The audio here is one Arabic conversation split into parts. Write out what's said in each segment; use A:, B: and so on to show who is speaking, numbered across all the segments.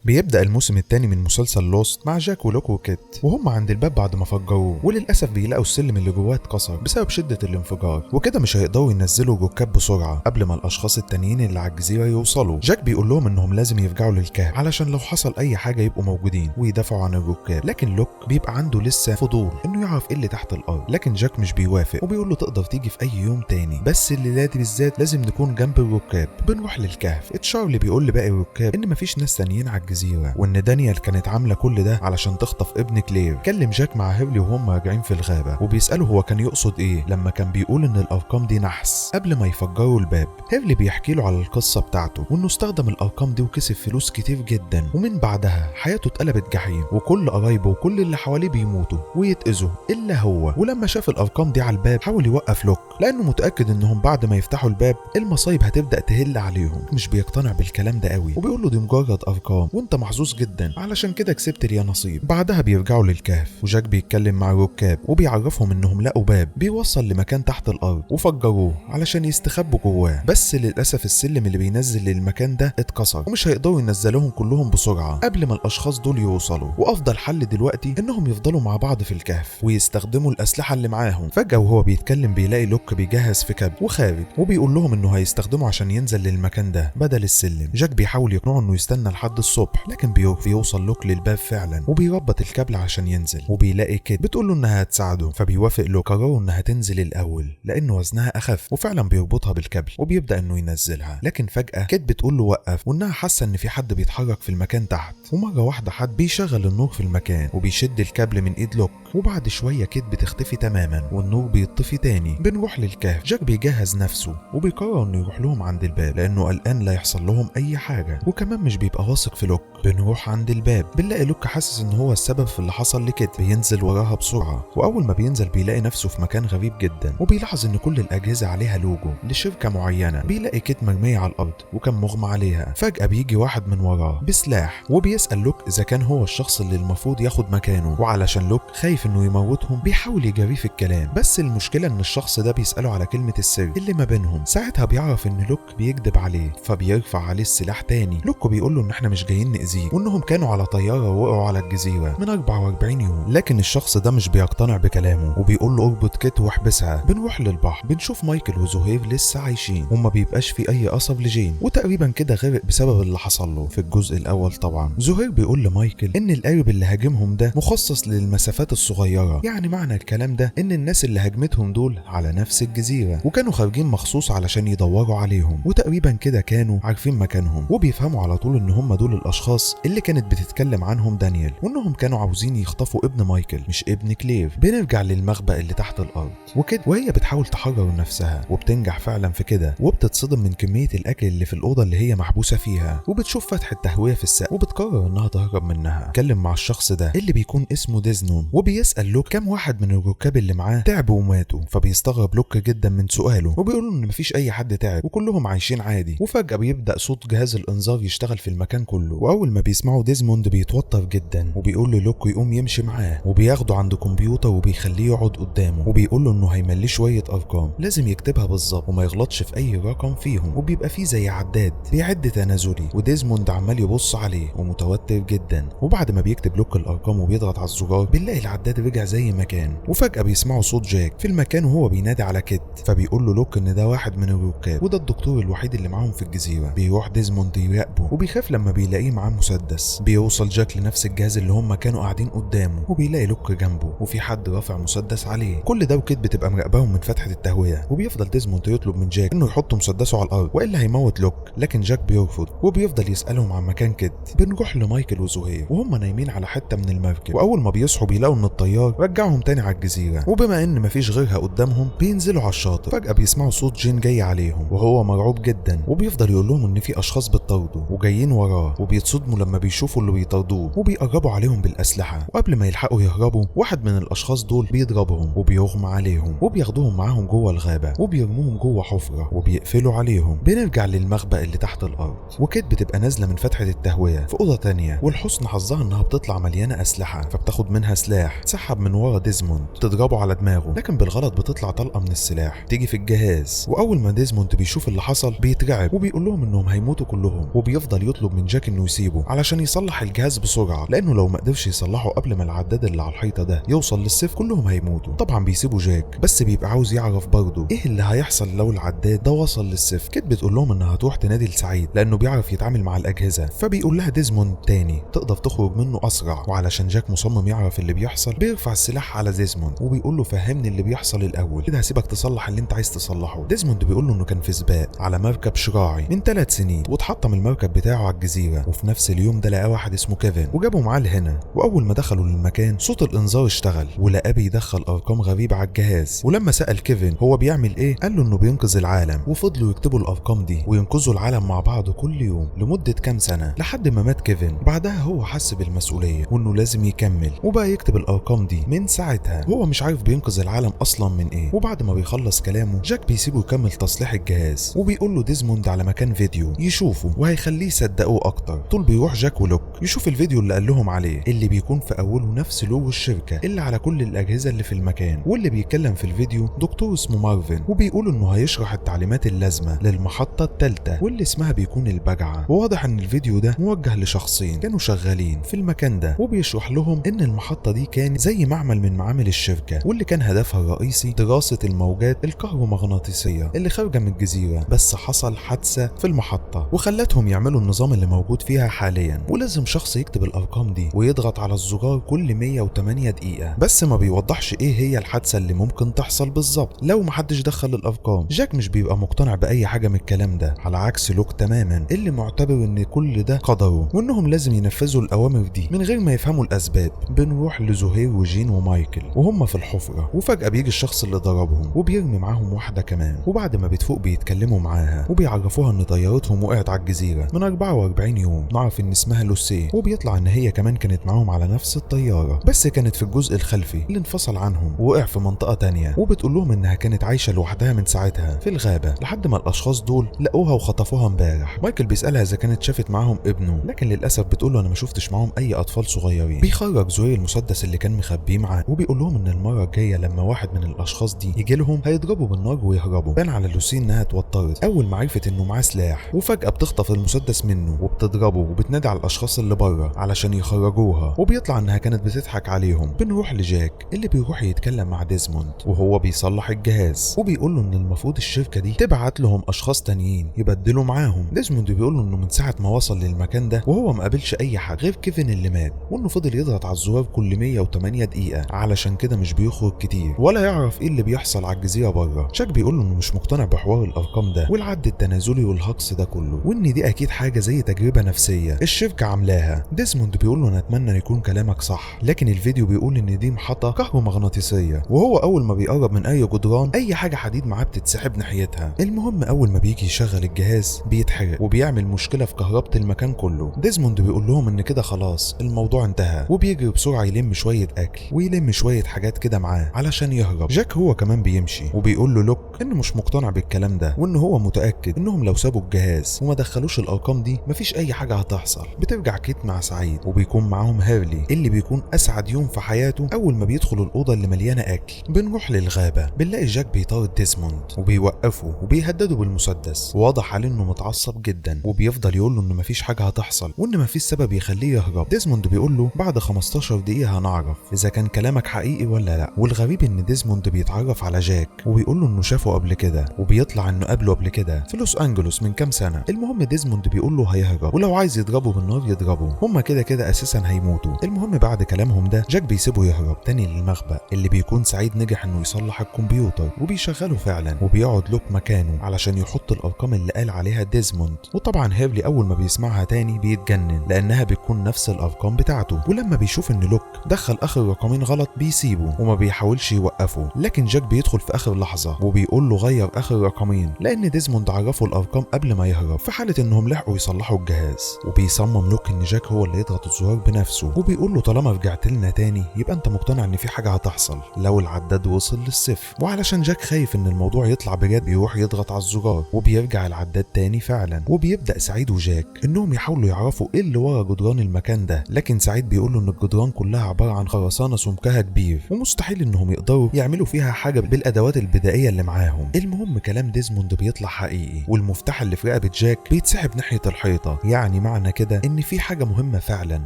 A: بيبدأ الموسم الثاني من مسلسل لوست مع جاك ولوك وكيت وهم عند الباب بعد ما فجروه، وللأسف بيلاقوا السلم اللي جواه اتكسر بسبب شدة الانفجار، وكده مش هيقدروا ينزلوا الركاب بسرعة قبل ما الأشخاص التانيين اللي على الجزيرة يوصلوا. جاك بيقول لهم إنهم لازم يرجعوا للكهف علشان لو حصل أي حاجة يبقوا موجودين ويدافعوا عن الركاب، لكن لوك بيبقى عنده لسه فضول إنه يعرف إيه اللي تحت الأرض، لكن جاك مش بيوافق وبيقول له تقدر تيجي في أي يوم تاني، بس الليلة دي بالذات لازم نكون جنب الركاب. بنروح للكهف. تشارلي بيقول لباقي الركاب إن مفيش ناس تانيين على الجزيرة، وإن دانيال كانت عاملة كل ده علشان تخطف ابن كلير. كلم جاك مع هيرلي وهم راجعين في الغابة وبيسأله هو كان يقصد إيه لما كان بيقول إن الأرقام دي نحس قبل ما يفجروا الباب. هيرلي بيحكي له على القصة بتاعته وإنه استخدم الأرقام دي وكسب فلوس كتير جدا، ومن بعدها حياته اتقلبت جحيم وكل قرايبه وكل اللي حواليه بيموتوا ويتأذوا إلا هو. ولما شاف الأرقام دي على الباب حاول يوقف لوك لأنه متأكد إنهم بعد ما يفتحوا الباب المصايب هتبدأ تهل عليهم. مش بيقتنع بالكلام ده قوي وبيقول له دي مجرد أرقام وأنت محظوظ جدا علشان كده كسبت ليا نصيب. بعدها بيرجعوا للكهف وجاك بيتكلم مع الركاب وبيعرفهم إنهم لقوا باب بيوصل لمكان تحت الأرض وفجروه علشان يستخبوا جواه، بس للأسف السلم اللي بينزل للمكان ده اتكسر ومش هيقدروا ينزلوهم كلهم بسرعة قبل ما الأشخاص دول يوصلوا، وأفضل حل دلوقتي إنهم يفضلوا مع بعض في الكهف ويستخدموا الأسلحة اللي معاهم. فجأة وهو بيتكلم بيلاقي لوك بيجهز في كاب وخارج وبيقول لهم إنه هيستخدمه عشان ينزل للمكان ده بدل السلم. جاك بيحاول يقنعه إنه يستنى لحد الصبح، لكن بيوصل لوك للباب فعلا وبيربط الكابل عشان ينزل، وبيلاقي كيت بتقول له إنها هتساعده فبيوافق لوك. قرروا إنها تنزل الأول لأن وزنها أخف، وفعلا بيربطها بالكابل وبيبدأ إنه ينزلها، لكن فجأة كيت بتقول له وقف وإنها حاسة إن في حد بيتحرك في المكان تحت، ومرة واحدة حد بيشغل النور في المكان وبيشد الكابل من إيد لوك، وبعد شوية كيت بتختفي تماما والنور بيطفي تاني. بنروح للكهف. جاك بيجهز نفسه وبيقرر إنه يروح لهم عند الباب لأنه قلقان لا يحصل لهم أي حاجة، وكمان مش بيبقى واثق في لوك. بنروح عند الباب بنلاقي لوك حاسس إن هو السبب في اللي حصل لكيت، بينزل وراها بسرعة، وأول ما بينزل بيلاقي نفسه في مكان غريب جدا وبيلاحظ إن كل الأجهزة عليها لوجو لشركة معينة. بيلاقي كيت مرمية على الأرض وكان مغمى عليها. فجأة بيجي واحد من وراه بسلاح وبيسأل لوك إذا كان هو الشخص اللي المفروض ياخد مكانه، وعلشان لوك خايف إنه يموتهم بيحاول يجريه في الكلام، بس المشكلة إن الشخص ده بيسأله على كلمة السر اللي ما بينهم. ساعتها بيعرف إن لوك بيكذب عليه فبيرفع عليه السلاح تاني. لوك بيقول له إن إحنا مش جايين نأذيه وإنهم كانوا على طيارة ووقعوا على الجزيرة من 44 يوم، لكن الشخص ده مش بيقتنع بكلامه وبيقول له اربط كيت واحبسها. بنروح للبحر بنشوف مايكل وزهير لسه عايشين وما بيبقاش في أي أثر لجين، وتقريبا كده غرق بسبب اللي حصل له في الجزء الأول. طبعا زهير بيقول لمايكل إن القارب اللي هاجمهم ده مخصص للمسافات الصغيرة، يعني معنى الكلام ده إن الناس اللي هاجمتهم دول على نفس الجزيرة وكانوا خارجين مخصوص علشان يدوروا عليهم، وتقريبا كده كانوا عارفين مكانهم وبيفهموا على طول إن هم دول الأشخاص اللي كانت بتتكلم عنهم دانيال، وإنهم كانوا عاوزين يخطفوا ابن مايكل مش ابن كلير. بنرجع للمخبأ اللي تحت الأرض وكده وهي بتحاول تحرر نفسها وبتنجح فعلا في كده، وبتتصدم من كمية الأكل اللي في الأوضة اللي هي محبوسة فيها، وبتشوف فتحة تهوية في السقف وبتقرر إنها تهرب منها. اتكلم مع الشخص ده اللي بيكون اسمه ديزنون وبيسأل لوك كم واحد من الركاب اللي معاه تعبوا وماتوا، فبيستغرب لوك جدا من سؤاله وبيقول إن مفيش أي حد تعب وكلهم عايشين عادي. وفجأة بيبدأ صوت جهاز الإنذار يشتغل في المكان كله، وأول ما بيسمعوا ديزموند بيتوتر جدا وبيقول للوك يقوم يمشي معاه، وبياخده عند كمبيوتر وبيخليه يقعد قدامه وبيقول له إنه هيمليه شوية أرقام لازم يكتبها بالظبط وما يغلطش في أي رقم فيهم، وبيبقى فيه زي عداد بيعد تنازلي، وديزموند عمال يبص عليه ومتوتر جدا. وبعد ما بيكتب لوك الأرقام وبيضغط على الزرار بنلاقي العداد رجع زي ما كان، وفجأة بيسمعوا صوت جاك في المكان وهو بينادي على كيت، فبيقول له لوك إن ده واحد من الركاب وده الدكتور الوحيد اللي معاهم في الجزيرة. بيروح ديزموند يراقبه وبيخاف لما بيلاقيه معاه مسدس. بيوصل جاك لنفس الجهاز اللي هم كانوا قاعدين قدامه وبيلاقي لوك جنبه وفي حد رافع مسدس عليه. كل ده وكيت بتبقى مراقباهم من فتحة التهوية، وبيفضل ديزموند يطلب من جاك إنه يحط مسدسه على الأرض وإلا هيموت لوك، لكن جاك بيرفض وبيفضل يسألهم عن مكان كيت. بنروح لمايكل وزهير وهم نايمين على حتة من المركب، وأول ما بيصحوا بيلاقوا إن الطيار رجعهم تاني على الجزيرة، وبما إن مفيش غيرها قدامهم بينزلوا على الشاطئ. فجأة بيسمعوا صوت جين جاي عليهم وهو مرعوب جدا وبيفضل يقول لهم إن في أشخاص بتطارده وجايين وراه، وبيتصدموا لما بيشوفوا اللي بيطاردوه وبيقربوا عليهم بالأسلحة، وقبل ما يلحقوا يهربوا واحد من الأشخاص دول بيضربهم وبيغمى عليهم وبياخدوهم معاهم جوه الغابة وبيرموهم جوه حفرة وبيقفلوا عليهم. بنرجع للمخبأ اللي تحت الأرض وكيت بتبقى نازلة من فتحة التهوية في أوضة تانية، والحسن حظها إنها بتطلع مليانة أسلحة فبتاخد منها سلاح تسحب من ورا ديزموند تضربه على دماغه، لكن بالغلط بتطلع طلقة من السلاح تيجي في الجهاز، وأول ما ديزموند بيشوف اللي حصل بيترعب وبيقول لهم إنهم هيموتوا كلهم، وبيفضل يطلب من جاك إنه يسيبه بيسيبه علشان يصلح الجهاز بسرعة، لانه لو ما قدرش يصلحه قبل ما العداد اللي على الحيطة ده يوصل للصفر كلهم هيموتوا. طبعا بيسيبوا جاك، بس بيبقى عاوز يعرف برضه ايه اللي هيحصل لو العداد ده وصل للصفر. كيت بتقول لهم انها هتروح تنادي لسعيد لانه بيعرف يتعامل مع الاجهزة، فبيقول لها ديزموند تاني تقدر تخرج منه اسرع. وعلشان جاك مصمم يعرف اللي بيحصل بيرفع السلاح على ديزموند وبيقول له فهمني اللي بيحصل الاول، كده هسيبك تصلح اللي انت عايز تصلحه. ديزموند بيقول له انه كان في سباق على مركب شراعي من 3 سنين واتحطم المركب بتاعه على الجزيرة، وفي نفس اليوم ده لقى واحد اسمه كيفن وجابه معاه لهنا. واول ما دخلوا للمكان صوت الانذار اشتغل ولقاه بيدخل ارقام غريبة على الجهاز. ولما سأل كيفن هو بيعمل ايه قال له انه بينقذ العالم، وفضلوا يكتبوا الارقام دي وينقذوا العالم مع بعض كل يوم لمدة كام سنة لحد ما مات كيفن. بعدها هو حس بالمسؤولية وانه لازم يكمل وبقى يكتب الارقام دي. من ساعتها هو مش عارف بينقذ العالم اصلا من ايه. وبعد ما بيخلص كلامه جاك بيسيبه يكمل تصليح الجهاز وبيقول له ديزموند على مكان فيديو يشوفه وهيخليه يصدقوه اكتر. طول بيروح جاك ولوك يشوف الفيديو اللي قال لهم عليه اللي بيكون في اوله نفس لوجو الشركة اللي على كل الاجهزة اللي في المكان. واللي بيتكلم في الفيديو دكتور اسمه مارفن وبيقول انه هيشرح التعليمات اللازمة للمحطة الثالثة واللي اسمها بيكون البجعة. وواضح ان الفيديو ده موجه لشخصين كانوا شغالين في المكان ده وبيشرح لهم ان المحطة دي كانت زي معمل من معامل الشركة واللي كان هدفها الرئيسي دراسة الموجات الكهرومغناطيسية اللي خارجة من الجزيرة، بس حصل حادثة في المحطة وخلتهم يعملوا النظام اللي موجود فيها حاليا. ولازم شخص يكتب الارقام دي ويضغط على الزرار كل 108 دقيقة، بس ما بيوضحش ايه هي الحادثة اللي ممكن تحصل بالظبط لو محدش دخل الارقام. جاك مش بيبقى مقتنع باي حاجة من الكلام ده على عكس لوك تماما اللي معتبر ان كل ده قدره وانهم لازم ينفذوا الاوامر دي من غير ما يفهموا الاسباب. بنروح لزهير وجين ومايكل وهم في الحفرة وفجأة بيجي الشخص اللي ضربهم وبيرمي معاهم واحدة كمان، وبعد ما بتفوق بيتكلموا معاها وبيعرفوها ان طيارتهم وقعت على الجزيرة من 44 يوم. نعرف ان اسمها لوسي وبيطلع ان هي كمان كانت معاهم على نفس الطيارة بس كانت في الجزء الخلفي اللي انفصل عنهم ووقع في منطقة تانية. وبتقول لهم انها كانت عايشة لوحدها من ساعتها في الغابة لحد ما الاشخاص دول لقوها وخطفوها امبارح. مايكل بيسألها اذا كانت شافت معاهم ابنه لكن للاسف بتقول له انا ما شفتش معاهم اي اطفال صغيرين. بيخرج زهير المسدس اللي كان مخبيه معاه وبيقول لهم ان المرة الجاية لما واحد من الاشخاص دي يجي لهم هيضربوا بالنار ويهربوا. بان على لوسي انها اتوترت اول ما عرفت انه معاه سلاح وفجأة بتخطف المسدس منه وبتضربه وبتنادي على الاشخاص اللي بره علشان يخرجوها وبيطلع انها كانت بتضحك عليهم. بنروح لجاك اللي بيروح يتكلم مع ديزموند وهو بيصلح الجهاز وبيقول له ان المفروض الشركة دي تبعت لهم اشخاص تانيين يبدلوا معاهم. ديزموند بيقول له انه من ساعة ما وصل للمكان ده وهو ما قابلش اي حد غير كيفن اللي مات وانه فضل يضغط على الزرار كل 108 دقيقة علشان كده مش بيخرج كتير ولا يعرف ايه اللي بيحصل على الجزيرة بره. جاك بيقول له انه مش مقتنع بحوار الارقام ده والعد التنازلي والهجص ده كله وان دي اكيد حاجة زي تجربة نفسية الشركة عاملاها. ديزموند بيقول له انا اتمنى ان يكون كلامك صح لكن الفيديو بيقول ان دي محطة كهرومغناطيسية وهو اول ما بيقرب من اي جدران اي حاجة حديد معاه بتتسحب ناحيتها. المهم اول ما بيجي يشغل الجهاز بيتحرق وبيعمل مشكلة في كهربة المكان كله. ديزموند بيقول لهم ان كده خلاص الموضوع انتهى وبيجري بسرعة يلم شوية اكل ويلم شوية حاجات كده معاه علشان يهرب. جاك هو كمان بيمشي وبيقول له لوك انه مش مقتنع بالكلام ده وان هو متأكد انهم لو سابوا الجهاز وما دخلوش الارقام دي مفيش اي حاجة هتحصل. بترجع كيت مع سعيد وبيكون معاهم هيرلي اللي بيكون اسعد يوم في حياته اول ما بيدخل الاوضة اللي مليانة اكل. بنروح للغابة بنلاقي جاك بيطارد ديزموند وبيوقفه وبيهدده بالمسدس وواضح عليه انه متعصب جدا وبيفضل يقول له ان مفيش حاجة هتحصل وان مفيش سبب يخليه يهرب. ديزموند بيقول له بعد 15 دقيقة هنعرف اذا كان كلامك حقيقي ولا لا. والغريب ان ديزموند بيتعرف على جاك وبيقول له انه شافه قبل كده وبيطلع انه قابله قبل كده في لوس انجلوس من كام سنة. المهم ديزموند بيقول له هيهرب ولو عايز يضربه بالنار يضربه هما كده كده اساسا هيموتوا. المهم بعد كلامهم ده جاك بيسيبه يهرب تاني للمخبأ اللي بيكون سعيد نجح انه يصلح الكمبيوتر وبيشغله فعلا وبيقعد لوك مكانه علشان يحط الارقام اللي قال عليها ديزموند. وطبعا هيرلي اول ما بيسمعها تاني بيتجنن لانها بتكون نفس الارقام بتاعته ولما بيشوف ان لوك دخل اخر رقمين غلط بيسيبه وما بيحاولش يوقفه. لكن جاك بيدخل في اخر لحظة وبيقول له غير اخر رقمين لان ديزموند عرفه الارقام قبل ما يهرب في حالة انهم لحقوا يصلحوا الجهاز. وبيصمم لوك ان جاك هو اللي يضغط الزرار بنفسه وبيقول له طالما رجعت لنا تاني يبقى انت مقتنع ان في حاجة هتحصل لو العداد وصل للصفر. وعلشان جاك خايف ان الموضوع يطلع بجد بيروح يضغط على الزرار وبيرجع العداد تاني فعلا. وبيبدأ سعيد وجاك انهم يحاولوا يعرفوا ايه اللي ورا جدران المكان ده لكن سعيد بيقول له ان الجدران كلها عبارة عن خرسانة سمكها كبير ومستحيل انهم يقدروا يعملوا فيها حاجة بالادوات البدائية اللي معاهم. المهم كلام ديزموند بيطلع حقيقي والمفتاح اللي في رقبة جاك بيتسحب ناحية الحيطة يعني معنى معنى كده ان في حاجة مهمة فعلا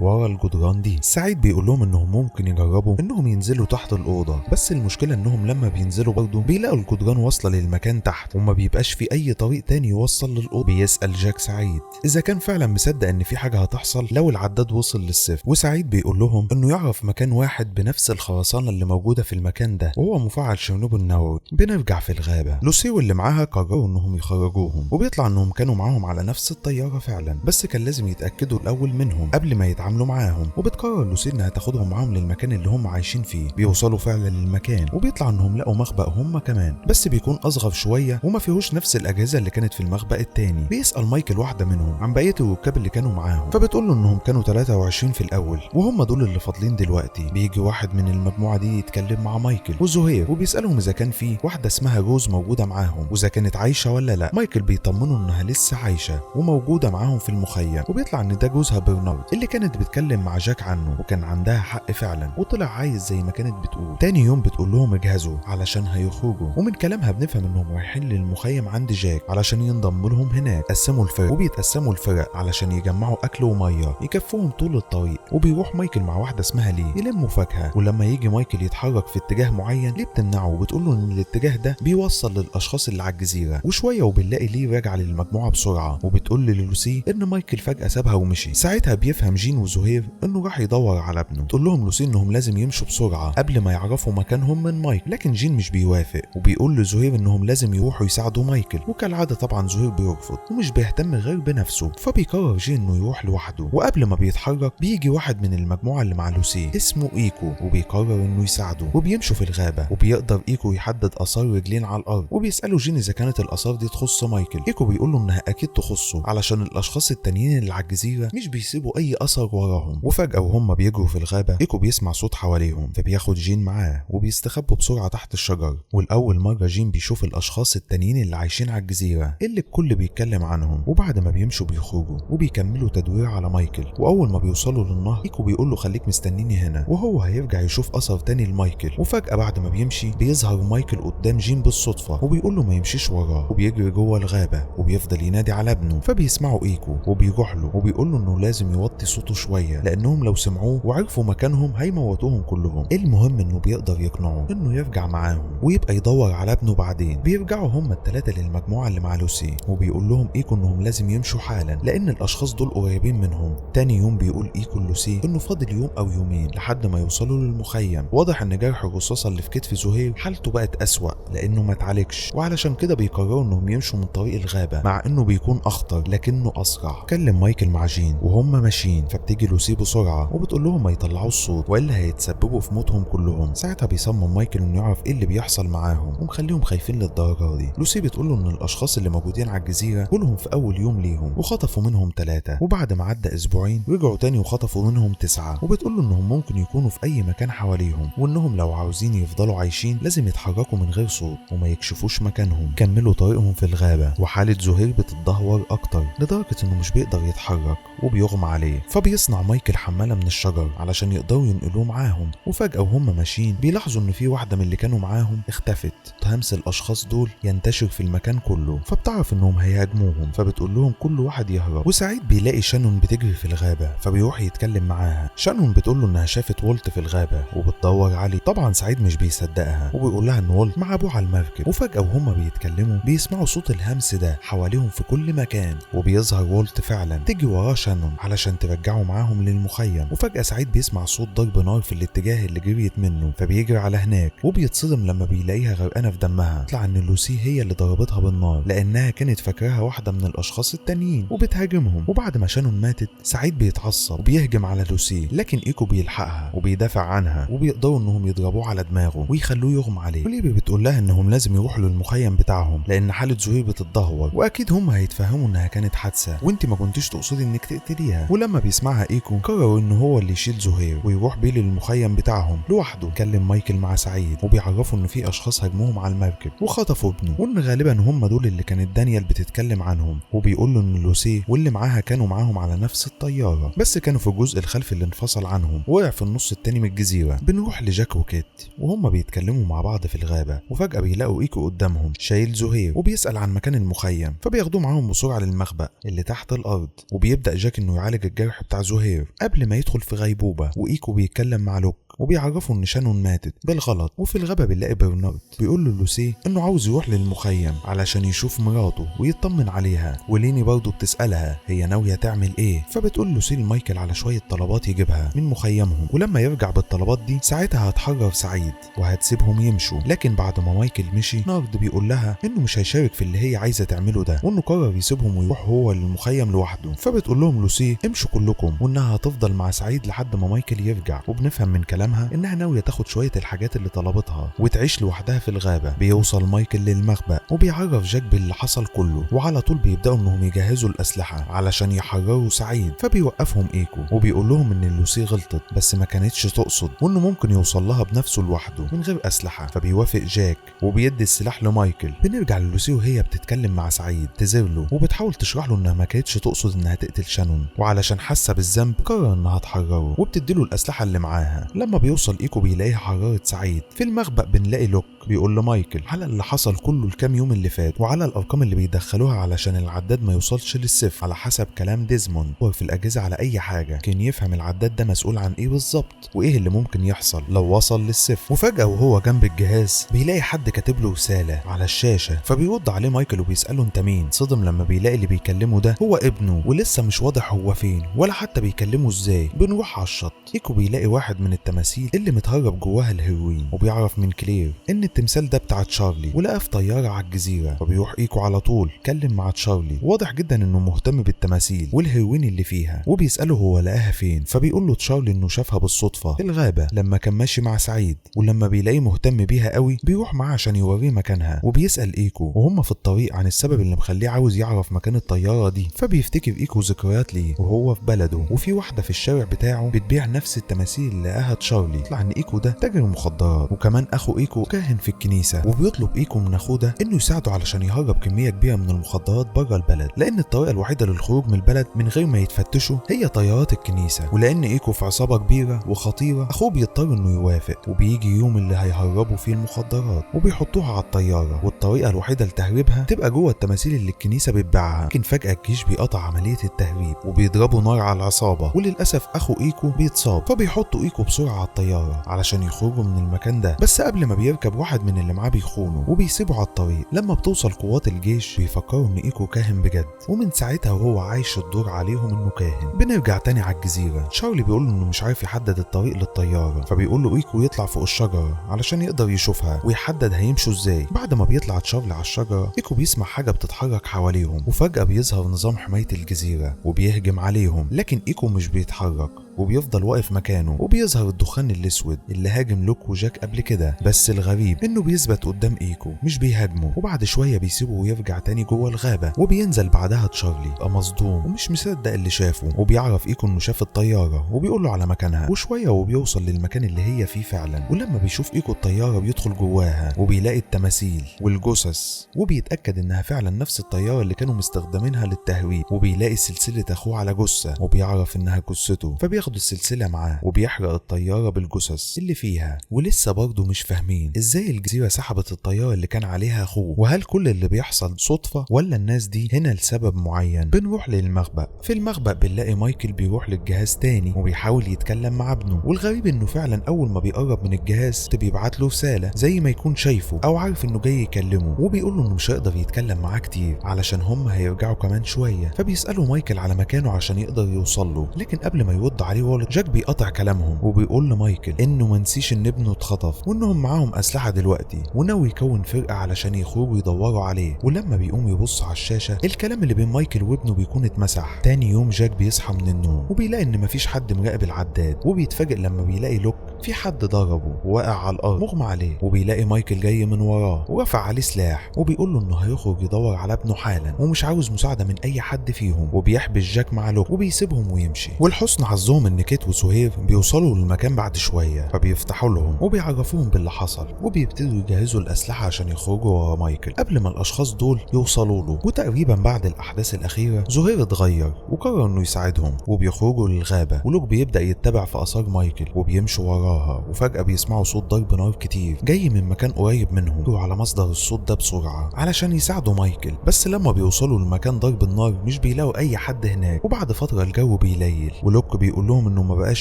A: ورا الجدران دي. سعيد بيقول لهم انهم ممكن يجربوا انهم ينزلوا تحت الأوضة، بس المشكلة انهم لما بينزلوا برضه بيلاقوا الجدران واصلة للمكان تحت وما بيبقاش في اي طريق تاني يوصل للأوضة. بيسأل جاك سعيد اذا كان فعلا مصدق ان في حاجة هتحصل لو العداد وصل للصفر، وسعيد بيقول لهم انه يعرف مكان واحد بنفس الخرسانة اللي موجودة في المكان ده وهو مفاعل شيرنوبل النووي. بنرجع في الغابة، لوسي واللي معاها قرروا انهم يخرجوهم، وبيطلع انهم كانوا معاهم على نفس الطيارة فعلا، بس كان لازم يتأكدوا الاول منهم قبل ما يتعاملوا معاهم. وبتقرر لوسي انها تاخدهم معاهم للمكان اللي هم عايشين فيه. بيوصلوا فعلا للمكان وبيطلع انهم لقوا مخبأ هم كمان، بس بيكون اصغر شوية وما فيهوش نفس الاجهزة اللي كانت في المخبأ التاني. بيسأل مايكل واحدة منهم عن بقية الركاب اللي كانوا معاهم، فبتقول له انهم كانوا 23 في الاول وهم دول اللي فاضلين دلوقتي. بيجي واحد من المجموعة دي يتكلم مع مايكل وزهير وبيسألهم اذا كان في واحدة اسمها روز موجودة معاهم واذا كانت عايشة ولا لا. مايكل بيطمنوا انها لسه عايشة وموجودة معاهم في المخيم، وبيطلع ان ده جوزها برنارد اللي كانت بتكلم مع جاك عنه، وكان عندها حق فعلا وطلع عايز زي ما كانت بتقول. تاني يوم بتقول لهم اجهزوا علشان هيخرجوا، ومن كلامها بنفهم انهم رايحين للمخيم عند جاك علشان ينضموا لهم هناك. قسموا الفرق وبيتقسموا الفرق علشان يجمعوا اكل وميه يكفوهم طول الطريق. وبيروح مايكل مع واحده اسمها لي يلموا فاكهه، ولما يجي مايكل يتحرك في اتجاه معين ليه بتمنعه وبتقول له ان الاتجاه ده بيوصل للاشخاص اللي على الجزيره. وشويه وبنلاقي لي راجعه للمجموعه بسرعه وبتقول للوسي ان مايكل فجاه سابها ومشي. ساعتها بيفهم جين وزهير انه راح يدور على ابنه. تقول لهم لوسي انهم لازم يمشوا بسرعه قبل ما يعرفوا مكانهم من مايكل، لكن جين مش بيوافق وبيقول لزهير انهم لازم يروحوا يساعدوا مايكل، وكالعاده طبعا زهير بيرفض ومش بيهتم غير بنفسه. فبيقرر جين انه يروح لوحده، وقبل ما بيتحرك بيجي واحد من المجموعه اللي مع لوسي اسمه ايكو وبيقرر انه يساعده. وبيمشوا في الغابه وبيقدر ايكو يحدد اثار رجلين على الارض، وبيسالوا جين اذا كانت الاثار دي تخص مايكل. ايكو بيقول له انها اكيد تخصه علشان الاشخاص التانيين اللي على الجزيره مش بيسيبوا اي اثر وراهم. وفجاه وهم بيجروا في الغابه ايكو بيسمع صوت حواليهم، فبياخد جين معاه وبيستخبوا بسرعه تحت الشجر. والاول مره جين بيشوف الاشخاص التانيين اللي عايشين على الجزيره اللي الكل بيتكلم عنهم. وبعد ما بيمشوا بيخرجوا وبيكملوا تدوير على مايكل، واول ما بيوصلوا للنهر ايكو بيقول له خليك مستنيني هنا، وهو هيرجع يشوف اثر تاني لمايكل. وفجاه بعد ما بيمشي بيظهر مايكل قدام جين بالصدفه وبيقول له ما يمشيش وراه، وبيجري جوه الغابه وبيفضل ينادي على ابنه. فبيسمعوا ايكو وبيروح له وبيقول له انه لازم يوطي صوته شويه لانهم لو سمعوه وعرفوا مكانهم هيموتوهم كلهم. المهم انه بيقدر يقنعه انه يرجع معاهم ويبقى يدور على ابنه بعدين. بيرجعوا هم الثلاثه للمجموعه اللي مع لوسي وبيقول لهم ايكو انهم لازم يمشوا حالا لان الاشخاص دول قريبين منهم. تاني يوم بيقول ايكو لوسي انه فاضل يوم او يومين لحد ما يوصلوا للمخيم. واضح ان جرح الرصاصه اللي في كتف زهير حالته بقت اسوأ لانه ما اتعالجش، وعلشان كده بيقرروا انهم يمشوا من طريق الغابه مع انه بيكون اخطر لكنه اسرع. كلم مايكل مع جين وهم ماشيين، فبتيجي لوسي بسرعه وبتقول لهم ما يطلعوا الصوت والا هيتسببوا في موتهم كلهم. ساعتها بيصمم مايكل انه يعرف ايه اللي بيحصل معاهم ومخليهم خايفين للدرجه دي. لوسي بتقول له ان الاشخاص اللي موجودين على الجزيره كلهم في اول يوم ليهم وخطفوا منهم 3، وبعد ما عدى اسبوعين رجعوا تاني وخطفوا منهم 9. وبتقول له انهم ممكن يكونوا في اي مكان حواليهم وانهم لو عاوزين يفضلوا عايشين لازم يتحركوا من غير صوت وما يكشفوش مكانهم. كملوا طريقهم في الغابه وحاله زهير بتتدهور اكتر لدرجه انه مش بيقدر يتحرك وبيغمى عليه. فبيصنع مايكل حماله من الشجر علشان يقدروا ينقلوه معاهم. وفجاه وهم ماشيين بيلاحظوا ان في واحده من اللي كانوا معاهم اختفت. همس الاشخاص دول ينتشر في المكان كله، فبتعرف انهم هيهاجموهم فبتقول لهم كل واحد يهرب. وسعيد بيلاقي شانون بتجري في الغابه فبيروح يتكلم معاها. شانون بتقول له انها شافت وولت في الغابه وبتدور عليه. طبعا سعيد مش بيصدقها وبيقول لها ان وولت مع ابوه على المركب. وفجاه وهم بيتكلموا بيسمعوا صوت الهمس ده حواليهم في كل مكان، وبيظهر وولت فعلا. تيجي وراه شانون علشان ترجعه معاهم للمخيم. وفجاه سعيد بيسمع صوت ضرب نار في الاتجاه اللي جريت منه فبيجري على هناك وبيتصدم لما بيلاقيها غرقانه في دمها. طلع ان لوسي هي اللي ضربتها بالنار لانها كانت فاكراها واحده من الاشخاص التانيين وبتهاجمهم. وبعد ما شانون ماتت سعيد بيتعصب وبيهجم على لوسي، لكن ايكو بيلحقها وبيدافع عنها وبيقدروا انهم يضربوه على دماغه ويخلوه يغمى عليه. وليبي بتقول لها انهم لازم يروحوا للمخيم بتاعهم لان حاله زهير بتتدهور واكيد هم هيتفهموا انها كانت حادثه وانت ما كنتيش تقصدي انك تقتليها. ولما بيسمعها ايكو قرروا ان هو اللي يشيل زهير ويروح بيه للمخيم بتاعهم لوحده. كلم مايكل مع سعيد وبيعرفوا ان في اشخاص هاجموهم على المركب وخطفوا ابنه وان غالبا هم دول اللي كانت دانيال بتتكلم عنهم. وبيقول له ان لوسي واللي معاها كانوا معاهم على نفس الطياره بس كانوا في الجزء الخلفي اللي انفصل عنهم وقع في النص التاني من الجزيره. بنروح لجاك وكيت وهم بيتكلموا مع بعض في الغابه وفجاه بيلاقوا ايكو قدامهم شايل زهير وبيسال عن مكان المخيم، فبياخدوه معاهم بسرعه للمخبأ اللي تحت الارض. وبيبدأ جاك انه يعالج الجرح بتاع زهير قبل ما يدخل في غيبوبة، وايكو بيتكلم مع لوك وبيعرفوا ان شانون ماتت بالغلط. وفي الغابة بنلاقي برنارد بيقول له لوسي انه عاوز يروح للمخيم علشان يشوف مراته ويطمن عليها، وليني برضه بتسألها هي ناوية تعمل ايه، فبتقول لوسي لمايكل على شوية طلبات يجيبها من مخيمهم، ولما يرجع بالطلبات دي ساعتها هتحرر سعيد وهتسيبهم يمشوا. لكن بعد ما مايكل مشي نارد بيقول لها انه مش هيشارك في اللي هي عايزة تعمله ده، وانه قرر يسيبهم ويروح هو للمخيم لوحده. فبتقول لهم لوسي امشوا كلكم، وانها هتفضل مع سعيد لحد ما مايكل يرجع. وبنفهم من كلامها انها ناوية تاخد شوية الحاجات اللي طلبتها وتعيش لوحدها في الغابة. بيوصل مايكل للمخبأ وبيعرف جاك باللي حصل كله، وعلى طول بيبدأوا انهم يجهزوا الأسلحة علشان يحرروا سعيد. فبيوقفهم ايكو وبيقول لهم ان لوسي غلطت بس ما كانتش تقصد، وانه ممكن يوصل لها بنفسه لوحده من غير أسلحة. فبيوافق جاك وبيدي السلاح لمايكل. بنرجع للوسي وهي بتتكلم مع سعيد تزرله وبتحاول تشرح له انها ما كانتش تقصد انها تقتل شانون، وعلشان حاسة بالذنب قرر انها تحرره وبتديله الأسلحة اللي معاها. لما بيوصل ايكو بيلاقيها حررت سعيد. في المخبأ بنلاقي لوك بيقول لمايكل على اللي حصل كله الكام يوم اللي فات، وعلى الارقام اللي بيدخلوها علشان العداد ما يوصلش للصفر على حسب كلام ديزموند. في الاجهزه على اي حاجه كان يفهم العداد ده مسؤول عن ايه بالظبط وايه اللي ممكن يحصل لو وصل للصفر. وفجاه وهو جنب الجهاز بيلاقي حد كاتب له رساله على الشاشه، فبيرد عليه مايكل وبيساله انت مين. صدم لما بيلاقي اللي بيكلمه ده هو ابنه، ولسه مش واضح هو فين ولا حتى بيكلمه ازاي. بنروح على الشط، ايكو بيلاقي واحد من التماثيل اللي متهرب جواها الهيروين، وبيعرف من كلير ان التمثال ده بتاع تشارلي ولقاه في طياره على الجزيره. فبيروح ايكو على طول اتكلم مع تشارلي، واضح جدا انه مهتم بالتماثيل والهيروين اللي فيها، وبيساله هو لقاها فين. فبيقول له تشارلي انه شافها بالصدفه في الغابه لما كان ماشي مع سعيد، ولما بيلاقيه مهتم بيها قوي بيروح معاه عشان يوريه مكانها. وبيسال ايكو وهم في الطريق عن السبب اللي مخليه عاوز يعرف مكان الطياره دي. فبيفتكر ايكو ذكريات ليه وهو في بلده، وفي واحده في الشارع بتاعه بتبيع نفس التماثيل اللي لقاها تشارلي. يطلع ان ايكو ده تاجر مخدرات، وكمان اخو ايكو كاهن في الكنيسه. وبيطلب ايكو من اخوه ده انه يساعده علشان يهرب كميه كبيره من المخدرات بره البلد، لان الطريقه الوحيده للخروج من البلد من غير ما يتفتشوا هي طيارات الكنيسه. ولان ايكو في عصابه كبيره وخطيره اخوه بيضطر انه يوافق. وبيجي يوم اللي هيهربوا فيه المخدرات وبيحطوها على الطياره، والطريقه الوحيده لتهريبها تبقى جوه التماثيل اللي الكنيسه بتبيعها. لكن فجاه الجيش بيقطع عمليه التهريب وبيضربوا نار على العصابه، وللاسف اخو ايكو بيتصاب. فبيحطوا ايكو بسرعه على الطياره علشان يخرجوا من المكان ده، بس قبل ما بيركب واحد من اللي معاه بيخونه وبيسيبه على الطريق. لما بتوصل قوات الجيش بيفكروا ان ايكو كاهن بجد، ومن ساعتها وهو عايش الدور عليهم انه كاهن. بنرجع تاني على الجزيره، تشارلي بيقول له انه مش عارف يحدد الطريق للطياره، فبيقول له ايكو يطلع فوق الشجره علشان يقدر يشوفها ويحدد هيمشوا ازاي. بعد ما بيطلع تشارلي على الشجره ايكو بيسمع حاجه بتتحرك حواليهم، وفجاه بيظهر نظام حمايه الجزيره وبيهجم عليهم. لكن ايكو مش بيتحرك وبيفضل واقف مكانه، وبيظهر الدخان الاسود اللي هاجم لوك وجاك قبل كده. بس الغريب انه بيثبت قدام ايكو مش بيهاجمه، وبعد شويه بيسيبه ويرجع تاني جوه الغابه. وبينزل بعدها تشارلي بقى مصدوم ومش مصدق اللي شافه، وبيعرف ايكو انه شاف الطياره وبيقول له على مكانها. وشويه وبيوصل للمكان اللي هي فيه فعلا، ولما بيشوف ايكو الطياره بيدخل جواها وبيلاقي التماثيل والجثث، وبيتاكد انها فعلا نفس الطياره اللي كانوا مستخدمينها للتهريب. وبيلاقي سلسله اخوه على جثه وبيعرف انها جثته، فبياخد السلسله معاه وبيحرق الطياره بالجثث اللي فيها. ولسه برضه مش فاهمين ازاي الجزيره سحبت الطياره اللي كان عليها اخوه، وهل كل اللي بيحصل صدفه ولا الناس دي هنا لسبب معين. بنروح للمخبأ. في المخبأ بنلاقي مايكل بيروح للجهاز تاني وبيحاول يتكلم مع ابنه، والغريب انه فعلا اول ما بيقرب من الجهاز بيبعت له رساله زي ما يكون شايفه او عارف انه جاي يكلمه، وبيقول له انه مش هيقدر يتكلم معاه كتير علشان هم هيرجعوا كمان شويه. فبيساله مايكل على مكانه عشان يقدر يوصل له، لكن قبل ما يرد عليه جاك بيقطع كلامهم وبيقول لمايكل انه ما نسيش ان ابنه اتخطف وانهم معاهم اسلحه دلوقتي، وناوي يكون فرقه علشان يخرجوا يدوروا عليه. ولما بيقوم يبص على الشاشه الكلام اللي بين مايكل وابنه بيكون اتمسح. تاني يوم جاك بيصحى من النوم وبيلاقي ان مفيش حد مراقب العداد، وبيتفاجئ لما بيلاقي لوك في حد ضربه وواقع على الارض مغمى عليه، وبيلاقي مايكل جاي من وراه ورفع عليه سلاح وبيقول له انه هيخرج يدور على ابنه حالا ومش عاوز مساعده من اي حد فيهم. وبيحبس جاك مع لوك وبيسيبهم ويمشي. والحسن حظهم ان كيت وسهير بيوصلوا للمكان بعد شويه، فبيفتحوا لهم وبيعرفوهم باللي حصل، وبيبتدوا يجهزوا الاسلحه عشان يخرجوا ورا مايكل قبل ما الاشخاص دول يوصلوا له. وتقريبا بعد الاحداث الاخيره زهير اتغير وقرر انه يساعدهم، وبيخرجوا للغابه ولوك بيبدا يتبع في اثار مايكل وبيمشوا وراه. وراها، وفجأة بيسمعوا صوت ضرب نار كتير جاي من مكان قريب منهم. يجوا على مصدر الصوت ده بسرعة علشان يساعدوا مايكل، بس لما بيوصلوا لمكان ضرب النار مش بيلاقوا اي حد هناك. وبعد فترة الجو بيليل، ولوك بيقول لهم انه ما بقاش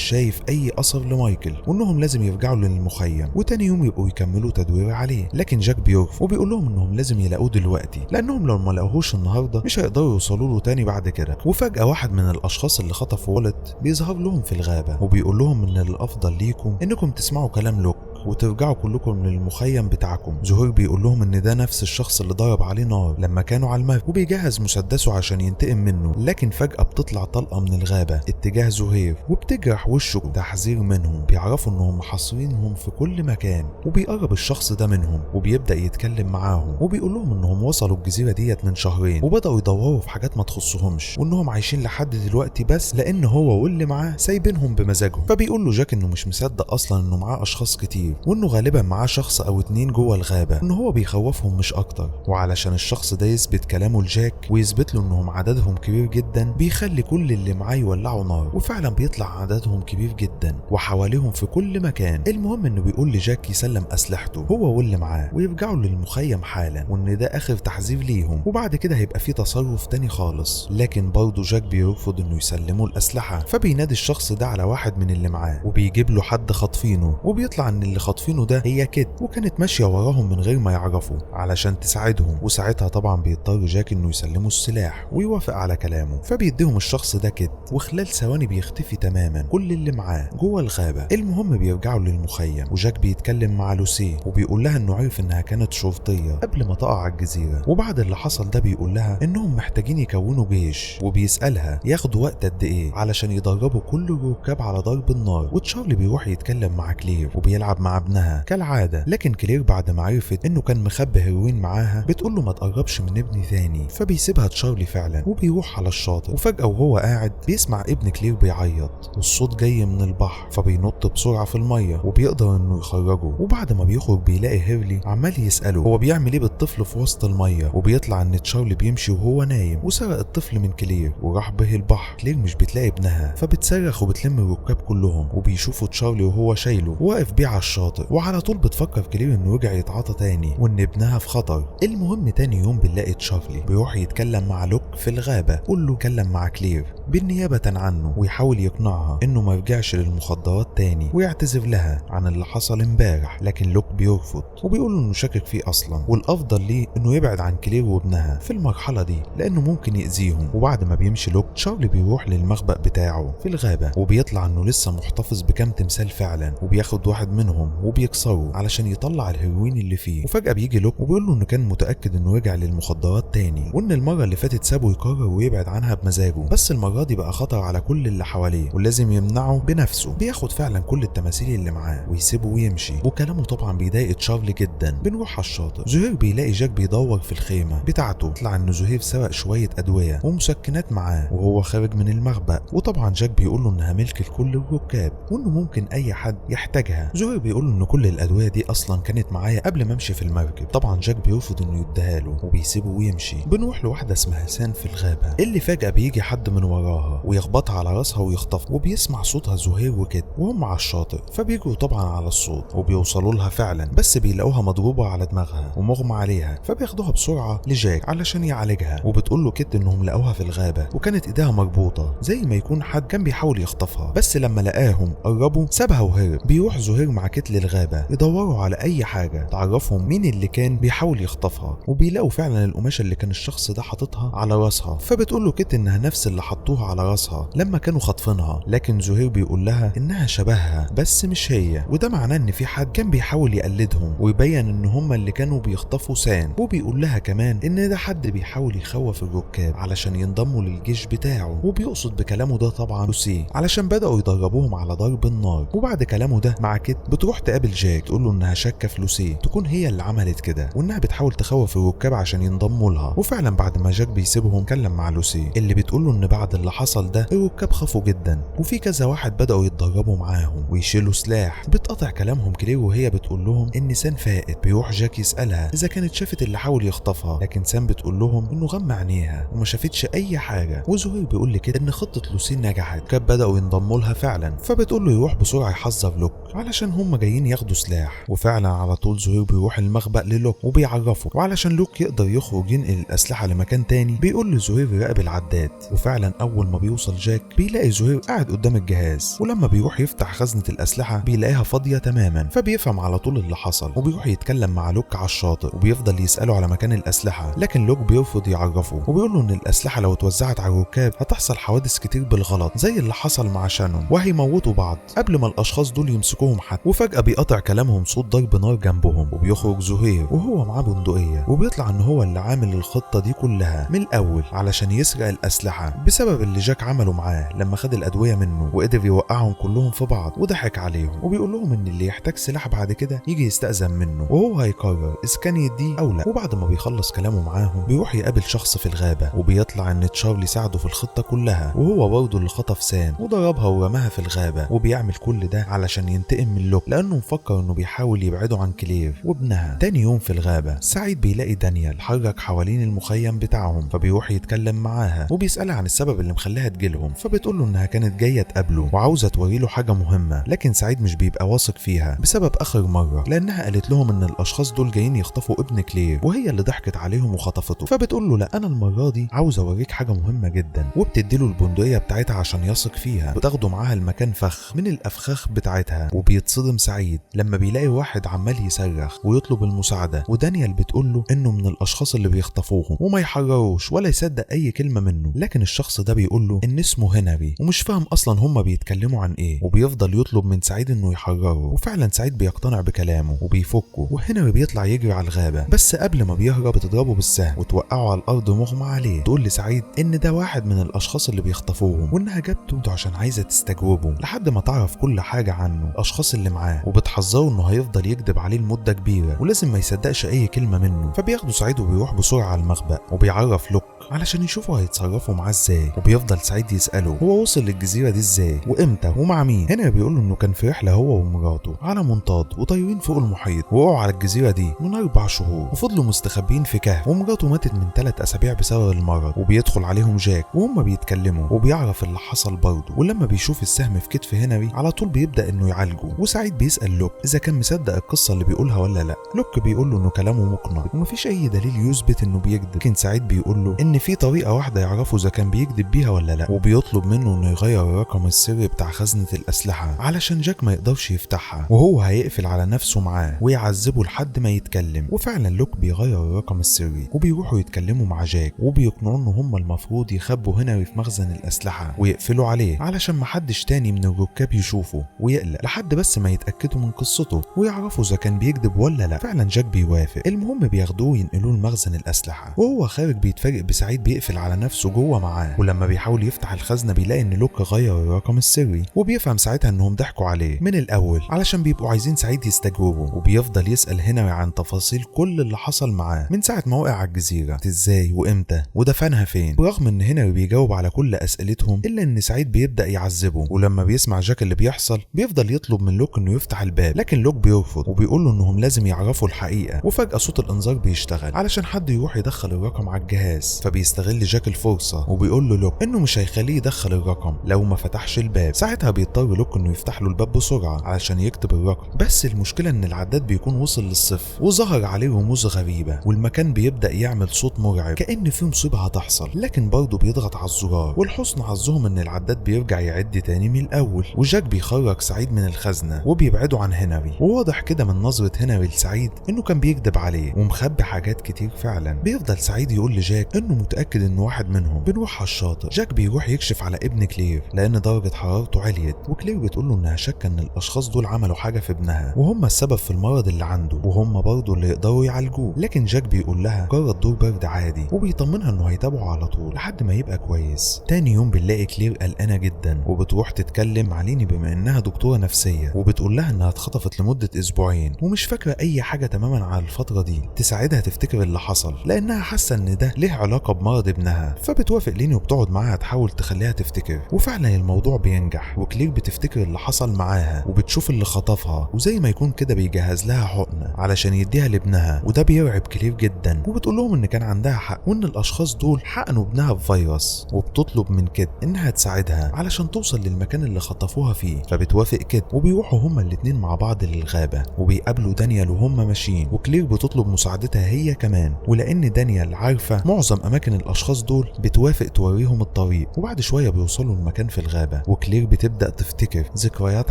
A: شايف اي اثر لمايكل وانهم لازم يرجعوا للمخيم وتاني يوم يبقوا يكملوا تدوير عليه. لكن جاك بيرفض وبيقول لهم انهم لازم يلاقوه دلوقتي، لانهم لو ما لقوهوش النهارده مش هيقدروا يوصلوا له تاني بعد كده. وفجأة واحد من الاشخاص اللي خطفوا والت بيظهر لهم في الغابة وبيقول لهم ان الافضل ليكم انكم تسمعوا كلام لوك وترجعوا كلكم للمخيم بتاعكم. زهير بيقول لهم ان ده نفس الشخص اللي ضرب عليه نار لما كانوا على المركب وبيجهز مسدسه عشان ينتقم منه. لكن فجأة بتطلع طلقة من الغابة اتجاه زهير وبتجرح وشه تحذير منهم. بيعرفوا انهم محاصرينهم في كل مكان، وبيقرب الشخص ده منهم وبيبدأ يتكلم معاهم وبيقول لهم انهم وصلوا الجزيرة ديت من شهرين وبدأوا يدوروا في حاجات ما تخصهمش وانهم عايشين لحد دلوقتي بس لان هو واللي معاه سايبينهم بمزاجهم. فبيقول له جاك انه مش مصدق اصلا انه معاه اشخاص كتير وانه غالبا معاه شخص او اتنين جوه الغابه، ان هو بيخوفهم مش اكتر. وعلشان الشخص ده يثبت كلامه لجاك ويثبت له انهم عددهم كبير جدا بيخلي كل اللي معاه يولعوا نار، وفعلا بيطلع عددهم كبير جدا وحواليهم في كل مكان. المهم انه بيقول لجاك يسلم اسلحته هو واللي معاه ويرجعوا للمخيم حالا، وان ده اخر تحذير ليهم وبعد كده هيبقى في تصرف تاني خالص. لكن برضه جاك بيرفض انه يسلموا الاسلحه، فبينادي الشخص ده على واحد من اللي معاه وبيجيب له حد خاطفينه، وبيطلع ان اللي خاطفينه ده هي كيت وكانت ماشيه وراهم من غير ما يعرفوا علشان تساعدهم. وساعتها طبعا بيضطر جاك انه يسلموا السلاح ويوافق على كلامه، فبيديهم الشخص ده كيت وخلال ثواني بيختفي تماما كل اللي معاه جوه الغابه. المهم بيرجعوا للمخيم وجاك بيتكلم مع لوسي وبيقول لها انه عرف انها كانت شرطيه قبل ما تقع على الجزيره، وبعد اللي حصل ده بيقول لها انهم محتاجين يكونوا جيش وبيسالها ياخدوا وقت قد ايه علشان يدربوا كل الركاب على ضرب النار. وتشارلي بيروح يتكلم مع كلير وبيلعب مع ابنها كالعاده، لكن كلير بعد ما عرفت انه كان مخبي هيروين معاها بتقول له ما تقربش من ابني ثاني، فبيسيبها تشارلي فعلا وبيروح على الشاطئ. وفجاه وهو قاعد بيسمع ابن كلير بيعيط والصوت جاي من البحر، فبينط بسرعه في الميه وبيقدر انه يخرجه. وبعد ما بيخرج بيلاقي هيرلي عمال يساله هو بيعمل ايه بالطفل في وسط الميه، وبيطلع ان تشارلي بيمشي وهو نايم وسرق الطفل من كلير وراح به البحر. كلير مش بتلاقي ابنها فبتصرخ وبتلم الركاب كلهم وبيشوفوا تشارلي وهو شايله واقف بيه على الشاطئ، وعلى طول بتفكر كلير انه رجع يتعاطى تاني وان ابنها في خطر. المهم تاني يوم بنلاقي تشارلي بيروح يتكلم مع لوك في الغابه، قول له اتكلم مع كلير بالنيابه عنه ويحاول يقنعها انه ما يرجعش للمخدرات تاني ويعتذر لها عن اللي حصل امبارح. لكن لوك بيرفض وبيقول انه شاكك فيه اصلا والافضل ليه انه يبعد عن كلير وابنها في المرحله دي لانه ممكن يأذيهم. وبعد ما بيمشي لوك تشارلي بيروح للمخبأ بتاعه في الغابه وبيطلع انه لسه محتفظ بكام تمثال فعلا، وبياخد واحد منهم وبيكسره علشان يطلع الهيروين اللي فيه. وفجأة بيجي لوك وبيقول له انه كان متأكد انه رجع للمخدرات تاني وان المرة اللي فاتت سابه يقرر ويبعد عنها بمزاجه، بس المرة دي بقى خطر على كل اللي حواليه ولازم يمنعه بنفسه. بياخد فعلا كل التماثيل اللي معاه ويسيبه ويمشي، وكلامه طبعا بيضايق تشارلي جدا. بنروح على الشاطئ، زهير بيلاقي جاك بيدور في الخيمة بتاعته، يطلع ان زهير سرق شوية ادوية ومسكنات معاه وهو خارج من المخبأ، وطبعا جاك بيقول له انها ملك لكل الركاب وانه ممكن اي حد يحتاجها. زهير بيقول له ان كل الادوية دي اصلا كانت معايا قبل ما امشي في المركب. طبعا جاك بيرفض انه يديها له وبيسيبه ويمشي. بنروح لواحدة اسمها سان في الغابة اللي فجأة بيجي حد من وراها ويخبطها على راسها ويخطفها، وبيسمع صوتها زهير وكده وهم على الشاطئ، فبيجوا طبعا على الصوت وبيوصلوا لها فعلا، بس بيلاقوها مضروبة على دماغها ومغمى عليها، فبياخدوها بسرعة لجاك علشان يعالجها. وبتقول له كيت انهم لقوها في الغابة وكانت ايديها مربوطة زي ما يكون حد كان بيحاول يخطفها، بس لما لقاهم قربوا سابها وهرب. بيروح زهير مع كيت للغابة يدوروا على اي حاجة تعرفهم مين اللي كان بيحاول يخطفها، وبيلاقوا فعلا القماشة اللي كان الشخص ده حاططها على راسها. فبتقول له كيت انها نفس اللي حطوها على راسها لما كانوا خاطفينها، لكن زهير بيقول لها انها شبهها بس مش هي، وده معناه ان في حد كان بيحاول يقلدهم ويبين ان هم اللي كانوا بيخطفوا سان. وبيقول لها كمان ان ده حد بيحاول يخوف الركاب علشان ينضموا للجيش بتاعه، وبيقصد بكلامه ده طبعا لوسي علشان بدأوا يدربوهم على ضرب النار. وبعد كلامه ده مع كيت بتروح بتروح تقابل جاك تقول له انها شاكه في لوسي تكون هي اللي عملت كده، وانها بتحاول تخوف الركاب عشان ينضموا لها. وفعلا بعد ما جاك بيسيبهم كلم مع لوسي اللي بتقول له ان بعد اللي حصل ده الركاب خافوا جدا، وفي كذا واحد بدأوا يتدربوا معاهم ويشيلوا سلاح. بتقطع كلامهم كلير وهي بتقول لهم ان سان فائت. بيروح جاك يسألها اذا كانت شافت اللي حاول يخطفها، لكن سان بتقول لهم انه غمى عينيها وما شافتش اي حاجه. وزهير بيقول لكده ان خطه لوسي نجحت، كاب بدأوا ينضموا لها فعلا. فبتقول له يروح بسرعه يحذر لوك علشان هم جايين ياخدوا سلاح. وفعلا على طول زهير بيروح المخبأ للوك وبيعرفه، وعلشان لوك يقدر يخرج ينقل الاسلحه لمكان تاني بيقول لزهير يراقب العداد. وفعلا اول ما بيوصل جاك بيلاقي زهير قاعد قدام الجهاز، ولما بيروح يفتح خزنه الاسلحه بيلاقيها فاضيه تماما. فبيفهم على طول اللي حصل وبيروح يتكلم مع لوك على الشاطئ وبيفضل يساله على مكان الاسلحه، لكن لوك بيرفض يعرفه وبيقول له ان الاسلحه لو اتوزعت على الركاب هتحصل حوادث كتير بالغلط زي اللي حصل مع شانون وهيموتوا بعض قبل ما الاشخاص دول يمسكوهم حتى. وفجاه بيقطع كلامهم صوت ضرب نار جنبهم، وبيخرج زهير وهو معاه بندقيه، وبيطلع ان هو اللي عامل الخطه دي كلها من الاول علشان يسرق الاسلحه بسبب اللي جاك عمله معاه لما خد الادويه منه وقدر يوقعهم كلهم في بعض وضحك عليهم. وبيقول لهم ان اللي يحتاج سلاح بعد كده يجي يستأذن منه وهو هيقرر اذا كان يديه او لا. وبعد ما بيخلص كلامه معاهم بيروح يقابل شخص في الغابه، وبيطلع ان تشارلي ساعده في الخطه كلها، وهو برضه اللي خطف سام وضربها ورماها في الغابه. وبيعمل كل ده علشان ينتقم من لوك لانه مفكر انه بيحاول يبعده عن كلير وابنها. تاني يوم في الغابه سعيد بيلاقي دانيال حرك حوالين المخيم بتاعهم، فبيروح يتكلم معاها وبيسألها عن السبب اللي مخليها تجيلهم. فبتقول له انها كانت جايه تقابله وعاوزه توري له حاجه مهمه، لكن سعيد مش بيبقى واثق فيها بسبب اخر مره لانها قالت لهم ان الاشخاص دول جايين يخطفوا ابن كلير وهي اللي ضحكت عليهم وخطفته. فبتقول له لا انا المره دي عاوزه اوريك حاجه مهمه جدا، وبتديله البندقيه بتاعتها عشان يثق فيها وتاخده معاها المكان فخ من الافخاخ بتاعتها. وبيتصدم سعيد لما بيلاقي واحد عمال يصرخ ويطلب المساعده، ودانيال بتقول له انه من الاشخاص اللي بيخطفوهم وما يحرروش ولا يصدق اي كلمه منه، لكن الشخص ده بيقول له ان اسمه هنري ومش فاهم اصلا هما بيتكلموا عن ايه، وبيفضل يطلب من سعيد انه يحرره. وفعلا سعيد بيقتنع بكلامه وبيفكه، وهنري بيطلع يجري على الغابه، بس قبل ما بيهرب بتضربه بالسهم وتوقعه على الارض مغمى عليه. تقول لسعيد ان ده واحد من الاشخاص اللي بيخطفوهم وانها جابته عشان عايزه تستجوبه لحد ما تعرف كل حاجه عنه الاشخاص اللي معاه، وبتحذره انه هيفضل يكذب عليه لمده كبيره ولازم ما يصدقش اي كلمه منه. فبياخده سعيد وبيروح بسرعه على المخبأ وبيعرف لوك علشان يشوفوا هيتصرفوا معاه ازاي. وبيفضل سعيد يسأله هو وصل للجزيرة دي ازاي وامتى ومع مين. هنا بيقول له انه كان في رحلة هو ومراته على منطاد وطايرين فوق المحيط، وقعوا على الجزيرة دي من 4 شهور وفضلوا مستخبيين في كهف، ومراته ماتت من 3 أسابيع بسبب المرض. وبيدخل عليهم جاك وهم بيتكلموا وبيعرف اللي حصل برضه، ولما بيشوف السهم في كتف هنري على طول بيبدأ انه يعالجه. وسعيد بيسأل لوك اذا كان مصدق القصة اللي بيقولها ولا لا. لوك بيقول له انه كلامه مقنع ومفيش اي دليل يثبت انه بيكذب، لكن سعيد بيقول له ان في طريقة واحدة يعرفوا اذا كان بيكذب بيها ولا لا، وبيطلب منه انه يغير الرقم السري بتاع خزنة الأسلحة علشان جاك ما يقدرش يفتحها، وهو هيقفل على نفسه معاه ويعذبه لحد ما يتكلم. وفعلا لوك بيغير الرقم السري وبيروحوا يتكلموا مع جاك وبيقنعوا ان هم المفروض يخبوا هنري في مخزن الأسلحة ويقفلوا عليه علشان محدش تاني من الركاب يشوفه ويقلق لحد بس ما يتأكدوا من قصته ويعرفوا اذا كان بيكذب ولا لا. فعلا جاك بيوافق. المهم بياخدوه ينقلوه لمخزن الأسلحة، وهو خارج بيتفاجئ بسعيد بيقفل على نفسه جوه معاه، ولما بيحاول يفتح الخزنة بيلاقي ان لوك غير الرقم السري، وبيفهم ساعتها انهم ضحكوا عليه من الاول علشان بيبقوا عايزين سعيد يستجوبه. وبيفضل يسأل هنري عن تفاصيل كل اللي حصل معاه من ساعة ما وقع على الجزيرة ازاي وامتى ودفنها فين، برغم ان هنري بيجاوب على كل اسئلتهم الا ان سعيد بيبدأ يعذبه. ولما بيسمع جاك اللي بيحصل بيفضل يطلب من لوك انه يفتح الباب، لكن لوك بيرفض وبيقول له انهم لازم يعرفوا الحقيقة. وفجأة صوت الانذار بيشتغل علشان حد يروح يدخل الرقم على الجهاز، فبيستغل جاك الفرصة وبيقول له لوك انه مش هيخليه يدخل الرقم لو ما فتحش الباب. ساعتها بيضطر لوك انه يفتح له الباب بسرعة علشان يكتب الرقم، بس المشكلة ان العداد بيكون وصل للصفر وظهر عليه رموز غريبة، والمكان بيبدأ يعمل صوت مرعب كأن في مصيبة هتحصل، لكن برضه بيضغط على الزرار. والحسن حظهم ان العداد بيرجع يعد تاني من الاول، وجاك بيخرج سعيد من الخزنة وبيبعده عن هنري، وواضح كده من نظرة هنري لسعيد انه كان بيكذب عليه ومخبي حاجات كتير فعلا. بيفضل سعيد يقول لجاك انه متأكد انه واحد منهم. بنروح على الشاطئ، جاك بيروح يكشف على ابن كلير لان درجة حرارته عليت، وكلير بتقول له انها شاكة ان الاشخاص دول عملوا حاجة في ابنها وهم السبب في المرض اللي عنده وهم برضه اللي يقدروا يعالجوه. لكن جاك بيقول لها جرد دور برد عادي، وبيطمنها انه هيتابعه على طول لحد ما يبقى كويس. تاني يوم بنلاقي كلير قلقانة جدا وبتروح تتكلم مع ليني بما انها دكتورة نفسية، وبتقول لها انها اتخطفت لمدة اسبوعين ومش فاكرة اي حاجة تماما عن الفترة دي تساعدها تفتكر اللي حصل، لانها حاسة ان ده ليه علاقة بمرض ابنها. فبتوافق ليني وبتقعد معاها تحاول تخليها تفتكر، وفعلا الموضوع بينجح وكلير بتفتكر اللي حصل معاها وبتشوف اللي خطفها، وزي ما يكون كده بيجهز لها حقنة علشان يديها لابنها، وده بيرعب كلير جدا. وبتقول لهم ان كان عندها حق وان الاشخاص دول حقنوا ابنها بفيروس، وبتطلب من كيت انها تساعدها علشان توصل للمكان اللي خطفوها فيه. فبتوافق كيت وبيروحوا هما الاتنين مع بعض للغابة، وبيقابلوا دانيال وهما ماشيين، وكلير بتطلب مساعدتها هي كمان، ولان دانيال عارفة معظم اماكن الاشخاص دول بتوافق توريهم الطريق. وبعد شوية بيوصلوا المكان في الغابة، وكلير بتبدأ تفتكر ذكريات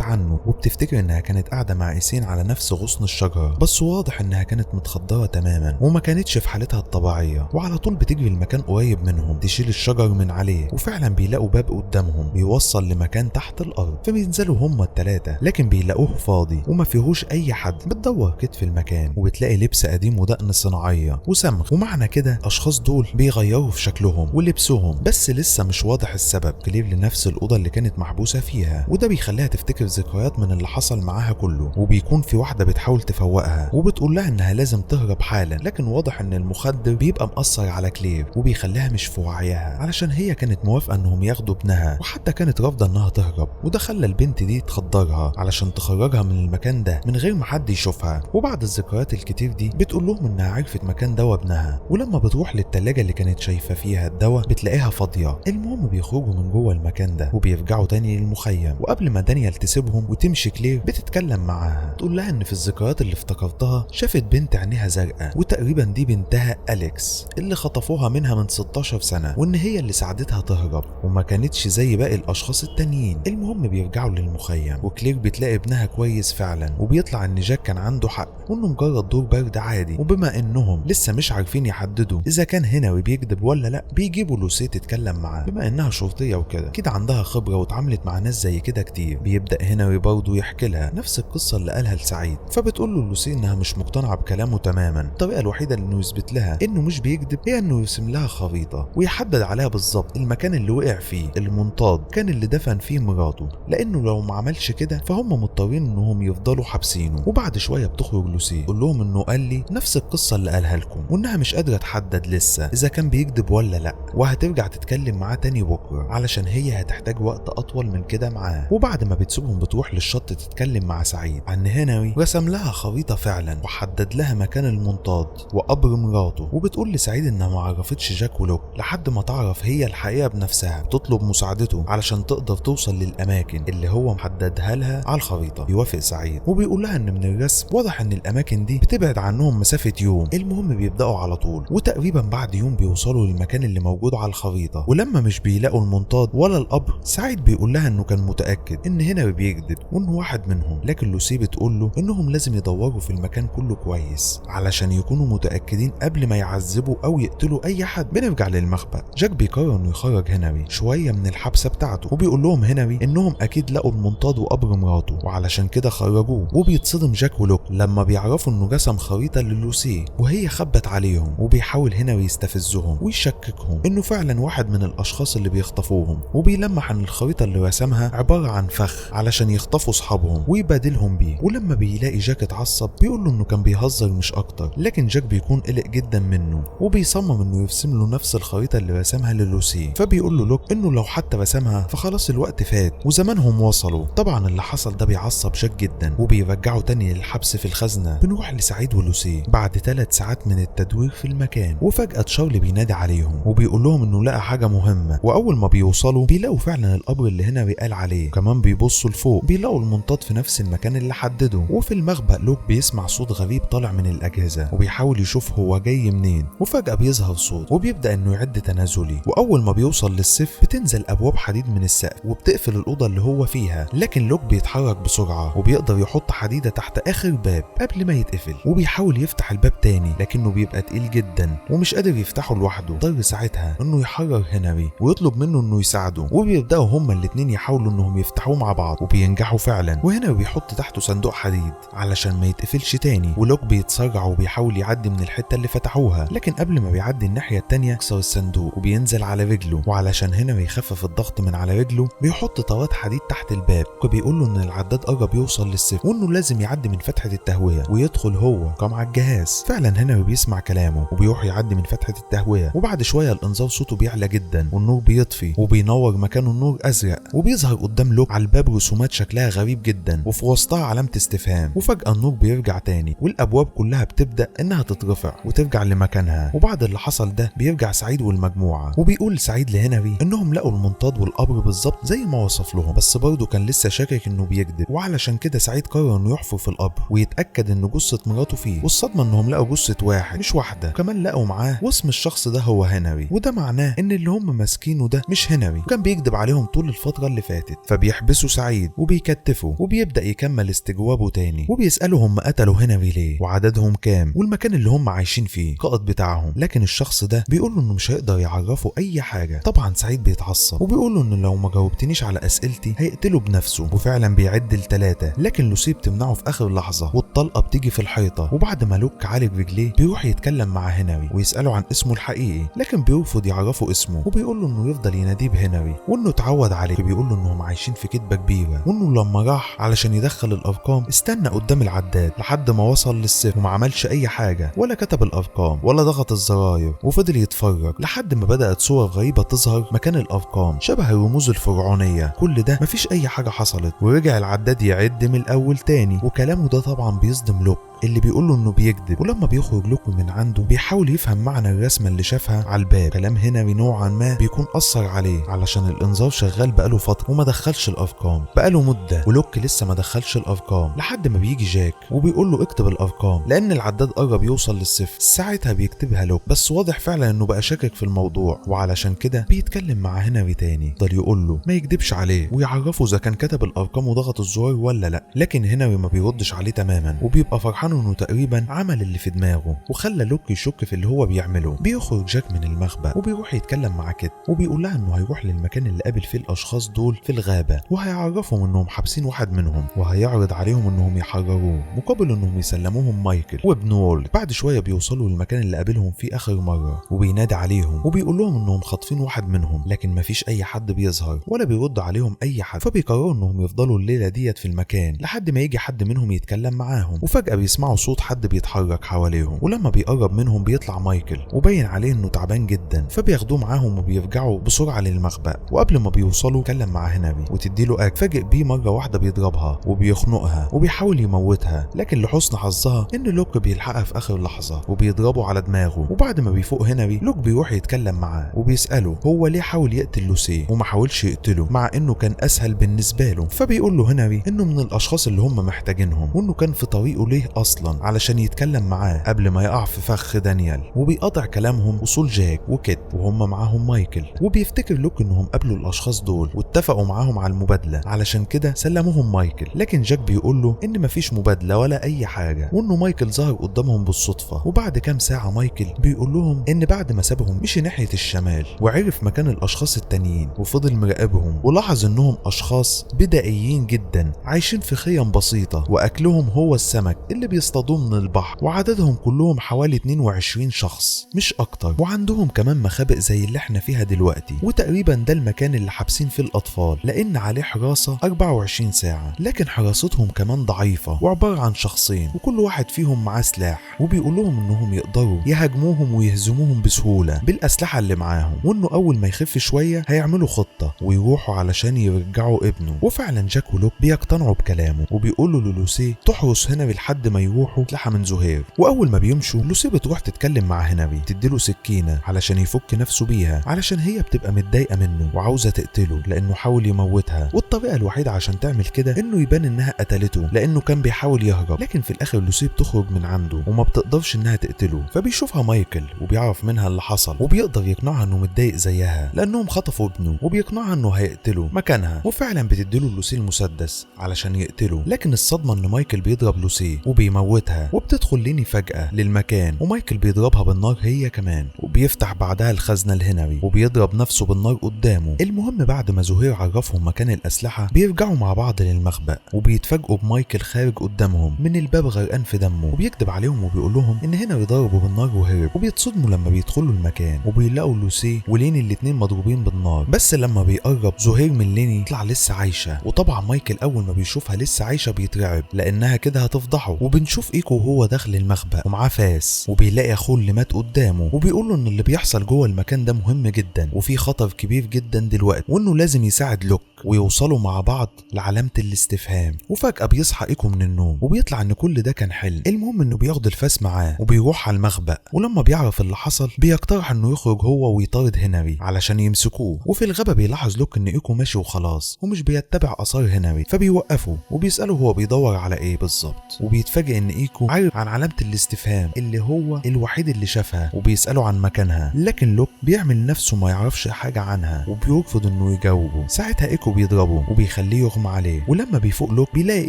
A: عنه، وبتفتكر انها كانت قاعدة مع ايسين على نفس غصن الشجرة، بس واضح انها كانت متخدرة تماما وما كانتش في حالتها الطبيعية. وعلى طول بتجري المكان قريب منهم تشيل الشجر من عليه، وفعلا بيلاقوا باب قدامهم بيوصل لمكان تحت الارض. فبينزلوا هما التلاتة، لكن بيلاقوه فاضي وما فيهوش اي حد. بتدور كيت في المكان وبتلاقي لبس قديم ودقن صناعية وصمغ، ومعنى كده الاشخاص دول بيغيروا في شكلهم ولبسهم، بس لسه مش واضح السبب. كلير لنفس الاوضه اللي كانت محبوسه فيها، وده بيخليها تفتكر ذكريات من اللي حصل معاها كله. وبيكون في واحده بتحاول تفوقها وبتقول لها انها لازم تهرب حالا، لكن واضح ان المخدر بيبقى مأثر على كلير وبيخليها مش في وعيها، علشان هي كانت موافقه انهم ياخدوا ابنها، وحتى كانت رافضه انها تهرب. وده خلى البنت دي تخدرها علشان تخرجها من المكان ده من غير ما حد يشوفها. وبعد الذكريات الكتير دي بتقول لهم انها عرفت مكان دواء ابنها، ولما بتروح للتلاجة اللي كانت شايفه فيها الدواء بتلاقيها فاضيه. المهم بيخرجوا من جوه المكان ده وبيرجعوا تاني للمخيم، وقبل ما دانيال تسيبهم وتمشي كلير بتتكلم معاها، تقول لها ان في الذكريات اللي افتكرتها شافت بنت عينيها زرقاء، وتقريبا دي بنتها أليكس اللي خطفوها منها من 16 سنه، وان هي اللي ساعدتها تهرب وما كانتش زي باقي الاشخاص التانيين. المهم بيرجعوا للمخيم، وكلير بتلاقي ابنها كويس فعلا، وبيطلع ان جاك كان عنده حق وانه مجرد دور برد عادي. وبما انهم لسه مش عارفين يحددوا اذا كان هنري بيكذب ولا لا، بيجيبوا لوسي تتكلم معاه، بما انها شرطيه وكده كده عندها خبره واتعاملت مع ناس زي كده كتير. بيبدا هنري برضه يحكي لها نفس القصه اللي قالها لسعيد، فبتقول له لوسي انها مش مقتنعه بكلامه تماما. الطريقه الوحيده انه يثبت لها انه مش بيكذب هي انه يرسم لها خريطه ويحدد عليها بالظبط المكان اللي وقع فيه. المنطاد كان اللي دفن فيه مراته، لانه لو ما عملش كده فهم مضطرين انهم يفضلوا حابسينه. وبعد شويه بتخرج لوسي تقول لهم انه قال لي نفس القصه اللي قالها لكم، وانها مش قادره تحدد لسه اذا كان بيكذب ولا لا، وهترجع تتكلم معاه تاني بكره علشان هي هتحتاج وقت اطول من كده معاه. وبعد ما بتسيبهم بتروح للشط تتكلم مع سعيد عن هنري رسم لها خريطه فعلا وحدد لها مكان المنطاد وقبر مراته. وبتقول لسعيد انها ما عرفتش جاك ولوك لحد ما تعرف هي الحقيقه بنفسها، تطلب مساعدته علشان تقدر توصل للاماكن اللي هو محددها لها على الخريطه. بيوافق سعيد وبيقول لها ان من الرسم واضح ان الاماكن دي بتبعد عنهم مسافه يوم. المهم بيبداوا على طول، وتقريبا بعد يوم بيوصلوا للمكان اللي موجود على الخريطه. ولما مش بيلاقوا المنطاد ولا القبر، سعيد بيقول لها انه كان متاكد ان هنري بيكذب وانه واحد منهم، لكن لوسي بتقول له انهم لازم يدوروا في المكان كله كويس علشان يكونوا متاكدين قبل ما يعذبوا او يقتلوا اي حد. بنرجع للمخبأ، جاك بيقرر انه يخرج هنري شويه من الحبسه بتاعته، وبيقول لهم هنري انهم اكيد لقوا المنطاد وقبر مراته وعلشان كده خرجوه. وبيتصدم جاك ولوك لما بيعرفوا انه رسم خريطه للوسي وهي خبت عليهم، وبيحاول هنري يستفزهم ويشككهم انه فعلا واحد من الاشخاص اللي بيخطفوهم، وبيلمح ان الخريطه اللي رسمها عباره عن فخ علشان يخطفوا اصحابهم ويبادلهم بيه. ولما بيلاقي جاك اتعصب بيقول له انه كان بيهزر مش اكتر، لكن جاك بيكون قلق جدا منه وبيصمم انه يرسم له نفس الخريطه اللي رسمها للوسي. فبيقول له لوك انه لو حتى رسمها فخلاص الوقت فات وزمانهم وصلوا. طبعا اللي حصل ده بيعصب جاك جدا وبيرجعوا تاني للحبس في الخزنه. بنروح لسعيد ولوسي بعد 3 ساعات من التدوير في المكان، وفجاه تشارلي بينادي عليهم وبيقول لهم انه لقى حاجه مهمه. واول ما بيوصلوا بيلاقوا فعلا القبر اللي هنري قال عليه، كمان بيبصوا لفوق بيلاقوا المنطاد في نفس المكان اللي حدده. وفي المخبأ لوك بيسمع صوت غريب طالع من الاجهزه وبيحاول يشوف هو جاي منين، وفجاه بيظهر صوت وبيبدا انه يعد تنازلي. واول ما بيوصل للسقف بتنزل ابواب حديد من السقف وبتقفل الاوضه اللي هو فيها، لكن لوك بيتحرك بسرعه وبيقدر يحط حديده تحت اخر باب قبل ما يتقفل، وبيحاول يفتح الباب تاني لكنه بيبقى تقيل جدا ومش قادر يفتحه لوحده. اضطر ساعتها انه يحرر هنري ويطلب منه انه يساعده، وبيبداوا هما الاتنين يحاولوا انهم يفتحوه مع بعض وبينجحوا فعلا. وهنا بيحط تحته صندوق حديد علشان ما يتقفلش تاني، ولوك بيتسرع وبيحاول يعدي من الحته اللي فتحوها، لكن قبل ما بيعدي الناحيه التانيه يكسر الصندوق وبينزل على رجله. وعلشان هنري يخفف الضغط من على رجله بيحط طوات حديد تحت الباب، وبيقول له ان العداد قرب قرب يوصل للسيف وانه لازم يعدي من فتحة التهوية ويدخل هو كم على الجهاز. فعلا هنري بيسمع كلامه وبيروح يعدي من فتحة التهوية، وبعد شوية الانذار صوته بيعلى جدا والنور بيطفي وبينور مكانه النور ازرق، وبيظهر قدام لوك على الباب رسومات شكلها غريب جدا وفي وسطها علامة استفهام. وفجأة النور بيرجع تاني والابواب كلها بتبدأ انها تترفع وترجع لمكانها. وبعد اللي حصل ده بيرجع سعيد والمجموعة، وبيقول سعيد لهنري انهم لقوا المنطاد والقبر بالظبط زي ما وصف لهم، بس برضه كان لسه شاكك انه بيكذب، وعلشان كده سعيد قرر انه يحفر في القبر ويتاكد ان جثه مراته فيه. والصدمه انهم لقوا جثه واحد مش واحده، وكمان لقوا معاه واسم الشخص ده هو هنري، وده معناه ان اللي هم ماسكينه ده مش هنري وكان بيكذب عليهم طول الفتره اللي فاتت. فبيحبسوا سعيد وبيكتفوا وبيبدا يكمل استجوابه تاني، وبيسالوا هم قتلوا هنري ليه وعددهم كام والمكان اللي هم عايشين فيه القائد بتاعهم. لكن الشخص ده بيقول له انه مش هيقدر يعرفه اي حاجه. طبعا سعيد بيتعصب وبيقول له ان لو ما جاوبتنيش على اسئلتي هيقتله بنفسه، وفعلا بيعد ل3، لكن لوسي بتمنعه في اخر لحظه والطلقه بتيجي في الحيطه. وبعد ما لوك عالج رجليه بيروح يتكلم مع هنري ويساله عن اسمه الحقيقي، لكن بيرفض يعرفه اسمه وبيقول له انه يفضل يناديه بهنري وانه اتعود عليه. بيقول له انهم عايشين في كدبه كبيره، وانه لما راح علشان يدخل الارقام استنى قدام العداد لحد ما وصل للصفر وما عملش اي حاجه ولا كتب الارقام ولا ضغط الزراير، وفضل يتفرج لحد ما بدات صور غريبه تظهر مكان الارقام شبه الرموز الفرعونيه. كل ده مفيش اي حاجه حصلت، ورجع العداد يعد من الاول تاني. وكلامه ده طبعا بيصدم لوك اللي بيقول له انه بيكذب. ولما بيخرج لوك من عنده بيحاول يفهم معنى الرسمه اللي شافها على الباب. كلام هنري نوعا ما بيكون اثر عليه علشان الانذار شغال بقاله فتره وما دخلش الارقام بقاله مده، ولوك لسه ما دخلش الارقام لحد ما بيجي جاك وبيقول له اكتب الارقام لان العداد قرب يوصل للصفر. ساعتها بيكتبها لوك، بس واضح فعلا انه بقى شاكك في الموضوع، وعلشان كده بيتكلم مع هنري تاني. يفضل يقول له ما يكدبش عليه ويعرفه اذا كان كتب الارقام وضغط الزرار ولا لا، لكن هنري ما بيردش عليه تماما وبيبقى فرحان انه تقريبا عمل اللي في دماغه وخلى لوك يشك في اللي هو بيعمله. بيخرج جاك من المخبأ وبيروح يتكلم مع كيت وبيقول لها انه هيروح للمكان اللي قابل فيه الاشخاص دول في الغابه، وهيعرفهم انهم حابسين واحد منهم وهيعرض عليهم انهم يحرروه مقابل انهم يسلموهم مايكل وابن وولد. بعد شويه بيوصلوا للمكان اللي قابلهم فيه اخر مره وبينادي عليهم وبيقول لهم انهم خاطفين واحد منهم، لكن مفيش اي حد بيظهر ولا بيرد عليهم اي حد. فبيقرروا انهم يفضلوا الليله ديت في المكان لحد ما يجي حد منهم يتكلم معاهم. وفجاه بيسمعوا صوت حد بيتحرك حواليهم، ولما بيقرب منهم بيطلع مايكل وباين عليه انه تعبان جدا. فبياخدوه معاهم وبيرجعوا بسرعه للمخبأ، وقبل ما بيوصلوا اتكلم مع هنري وتديله اكل. فاجئ بيه مره واحده بيضربها وبيخنقها وبيحاول يموتها، لكن لحسن حظها ان لوك بيلحقها في اخر لحظه وبيضربه على دماغه. وبعد ما بيفوق هنري لوك بيروح يتكلم معاه وبيساله هو ليه حاول يقتل لوسي وما حاولش يقتله مع انه كان اسهل بالنسبه له. فبيقول له هنري انه من الاشخاص اللي هم محتاجينهم، وانه كان في طريقه ليه اصلا علشان يتكلم معاه قبل ما يقع في فخ دانيال. وبيقطع كلامهم وصول جاك وكيت وهم معاهم مايكل، وبيفتكر لوك انهم قابلوا الاشخاص دول واتفقوا معاهم على المبادله علشان كده سلموهم مايكل. لكن جاك بيقول له ان مفيش مبادله ولا اي حاجه، وانه مايكل ظهر قدامهم بالصدفه. وبعد كام ساعه مايكل بيقول لهم ان بعد ما سابهم مشي ناحيه الشمال وعرف مكان الاشخاص التانيين وفضل مراقبهم، ولاحظ انهم اشخاص بدائيين جدا عايشين في خيم بسيطه واكلهم هو السمك اللي بيصطادوه من البحر، وعددهم كلهم حوالي 22 شخص مش اكتر. وعندهم كمان مخابئ زي اللي احنا فيها دلوقتي، وتقريبا ده المكان اللي حابسين فيه الاطفال لان عليه حراسه 24 ساعه، لكن حراستهم كمان ضعيفه وعباره عن شخصين وكل واحد فيهم معاه سلاح. وبيقول لهم انهم يقدروا يهاجموهم ويهزموهم بسهوله بالاسلحه اللي معاهم، وانه اول ما يخف شويه هيعملوا خطه ويروحوا علشان يرجعوا ابنه. وفعلا جاك ولوك بيقتنعوا بكلامه وبيقولوا للوسي تحرس هنري لحد ما يروحوا اسلحه من زهير. واول ما بيمشوا لوسي بتروح تتكلم مع هنري تديله سكينه علشان يفك نفسه بيها، علشان هي بتبقى متضايقه منه وعاوزه تقتله لانه حاول يموتها، والطريقه الوحيده عشان تعمل كده انه يبان انها قتلته لانه كان بيحاول يهرب. لكن في الاخر لوسي بتخرج من عنده وما بتقدرش انها تقتله، فبيشوفها مايكل وبيعرف منها اللي حصل وبيقدر يقنعها انه متضايق زيها لانهم خطفوا ابنه، وبيقنعها انه هيقتله مكانها. وفعلا بتديله لوسي المسدس علشان يقتله، لكن الصدمه ان مايكل بيضرب لوسي وبيموتها. وبتدخل ليني فجأة للمكان ومايكل بيضربها بالنار هي كمان، وبيفتح بعدها الخزنة لهنري وبيضرب نفسه بالنار قدامه. المهم بعد ما زهير عرفهم مكان الأسلحة بيرجعوا مع بعض للمخبأ وبيتفاجئوا بمايكل خارج قدامهم من الباب غرقان في دمه، وبيكذب عليهم وبيقول لهم ان هنري ضربه بالنار وهرب. وبيتصدموا لما بيدخلوا المكان وبيلاقوا لوسي وليني الاتنين مضروبين بالنار. بس لما بيقرب زهير من ليني يطلع لسه عايشة، وطبعا مايكل اول ما بيشوفها لسه عايشة بيترعب لانها كده هتفضحه. وبنشوف ايكو وهو داخل المخبأ ومعاه فاس، وبيلاقي اخوه اللي مات قدامه وبيقول له ان اللي بيحصل جوه المكان ده مهم جدا وفي خطر كبير جدا دلوقتي، وانه لازم يساعد لوك ويوصلوا مع بعض لعلامة الاستفهام. وفجأة بيصحى ايكو من النوم وبيطلع ان كل ده كان حلم. المهم انه بياخد الفاس معاه وبيروح على المخبأ، ولما بيعرف اللي حصل بيقترح انه يخرج هو ويطارد هنري علشان يمسكوه. وفي الغابة بيلاحظ لوك ان ايكو ماشي وخلاص ومش بيتبع اثار هنري، فبيوقفه وبيسأله هو بيدور على ايه بالظبط. وبيتفاجئ ان ايكو عارف عن علامة الاستفهام اللي هو الوحيد اللي شافها، وبيسأله عن مكانها. لكن لوك بيعمل نفسه ما يعرفش حاجة عنها وبيرفض انه يجاوبه. ساعتها ايكو بيضربه وبيخليه يغمى عليه، ولما بيفوق لوك بيلاقي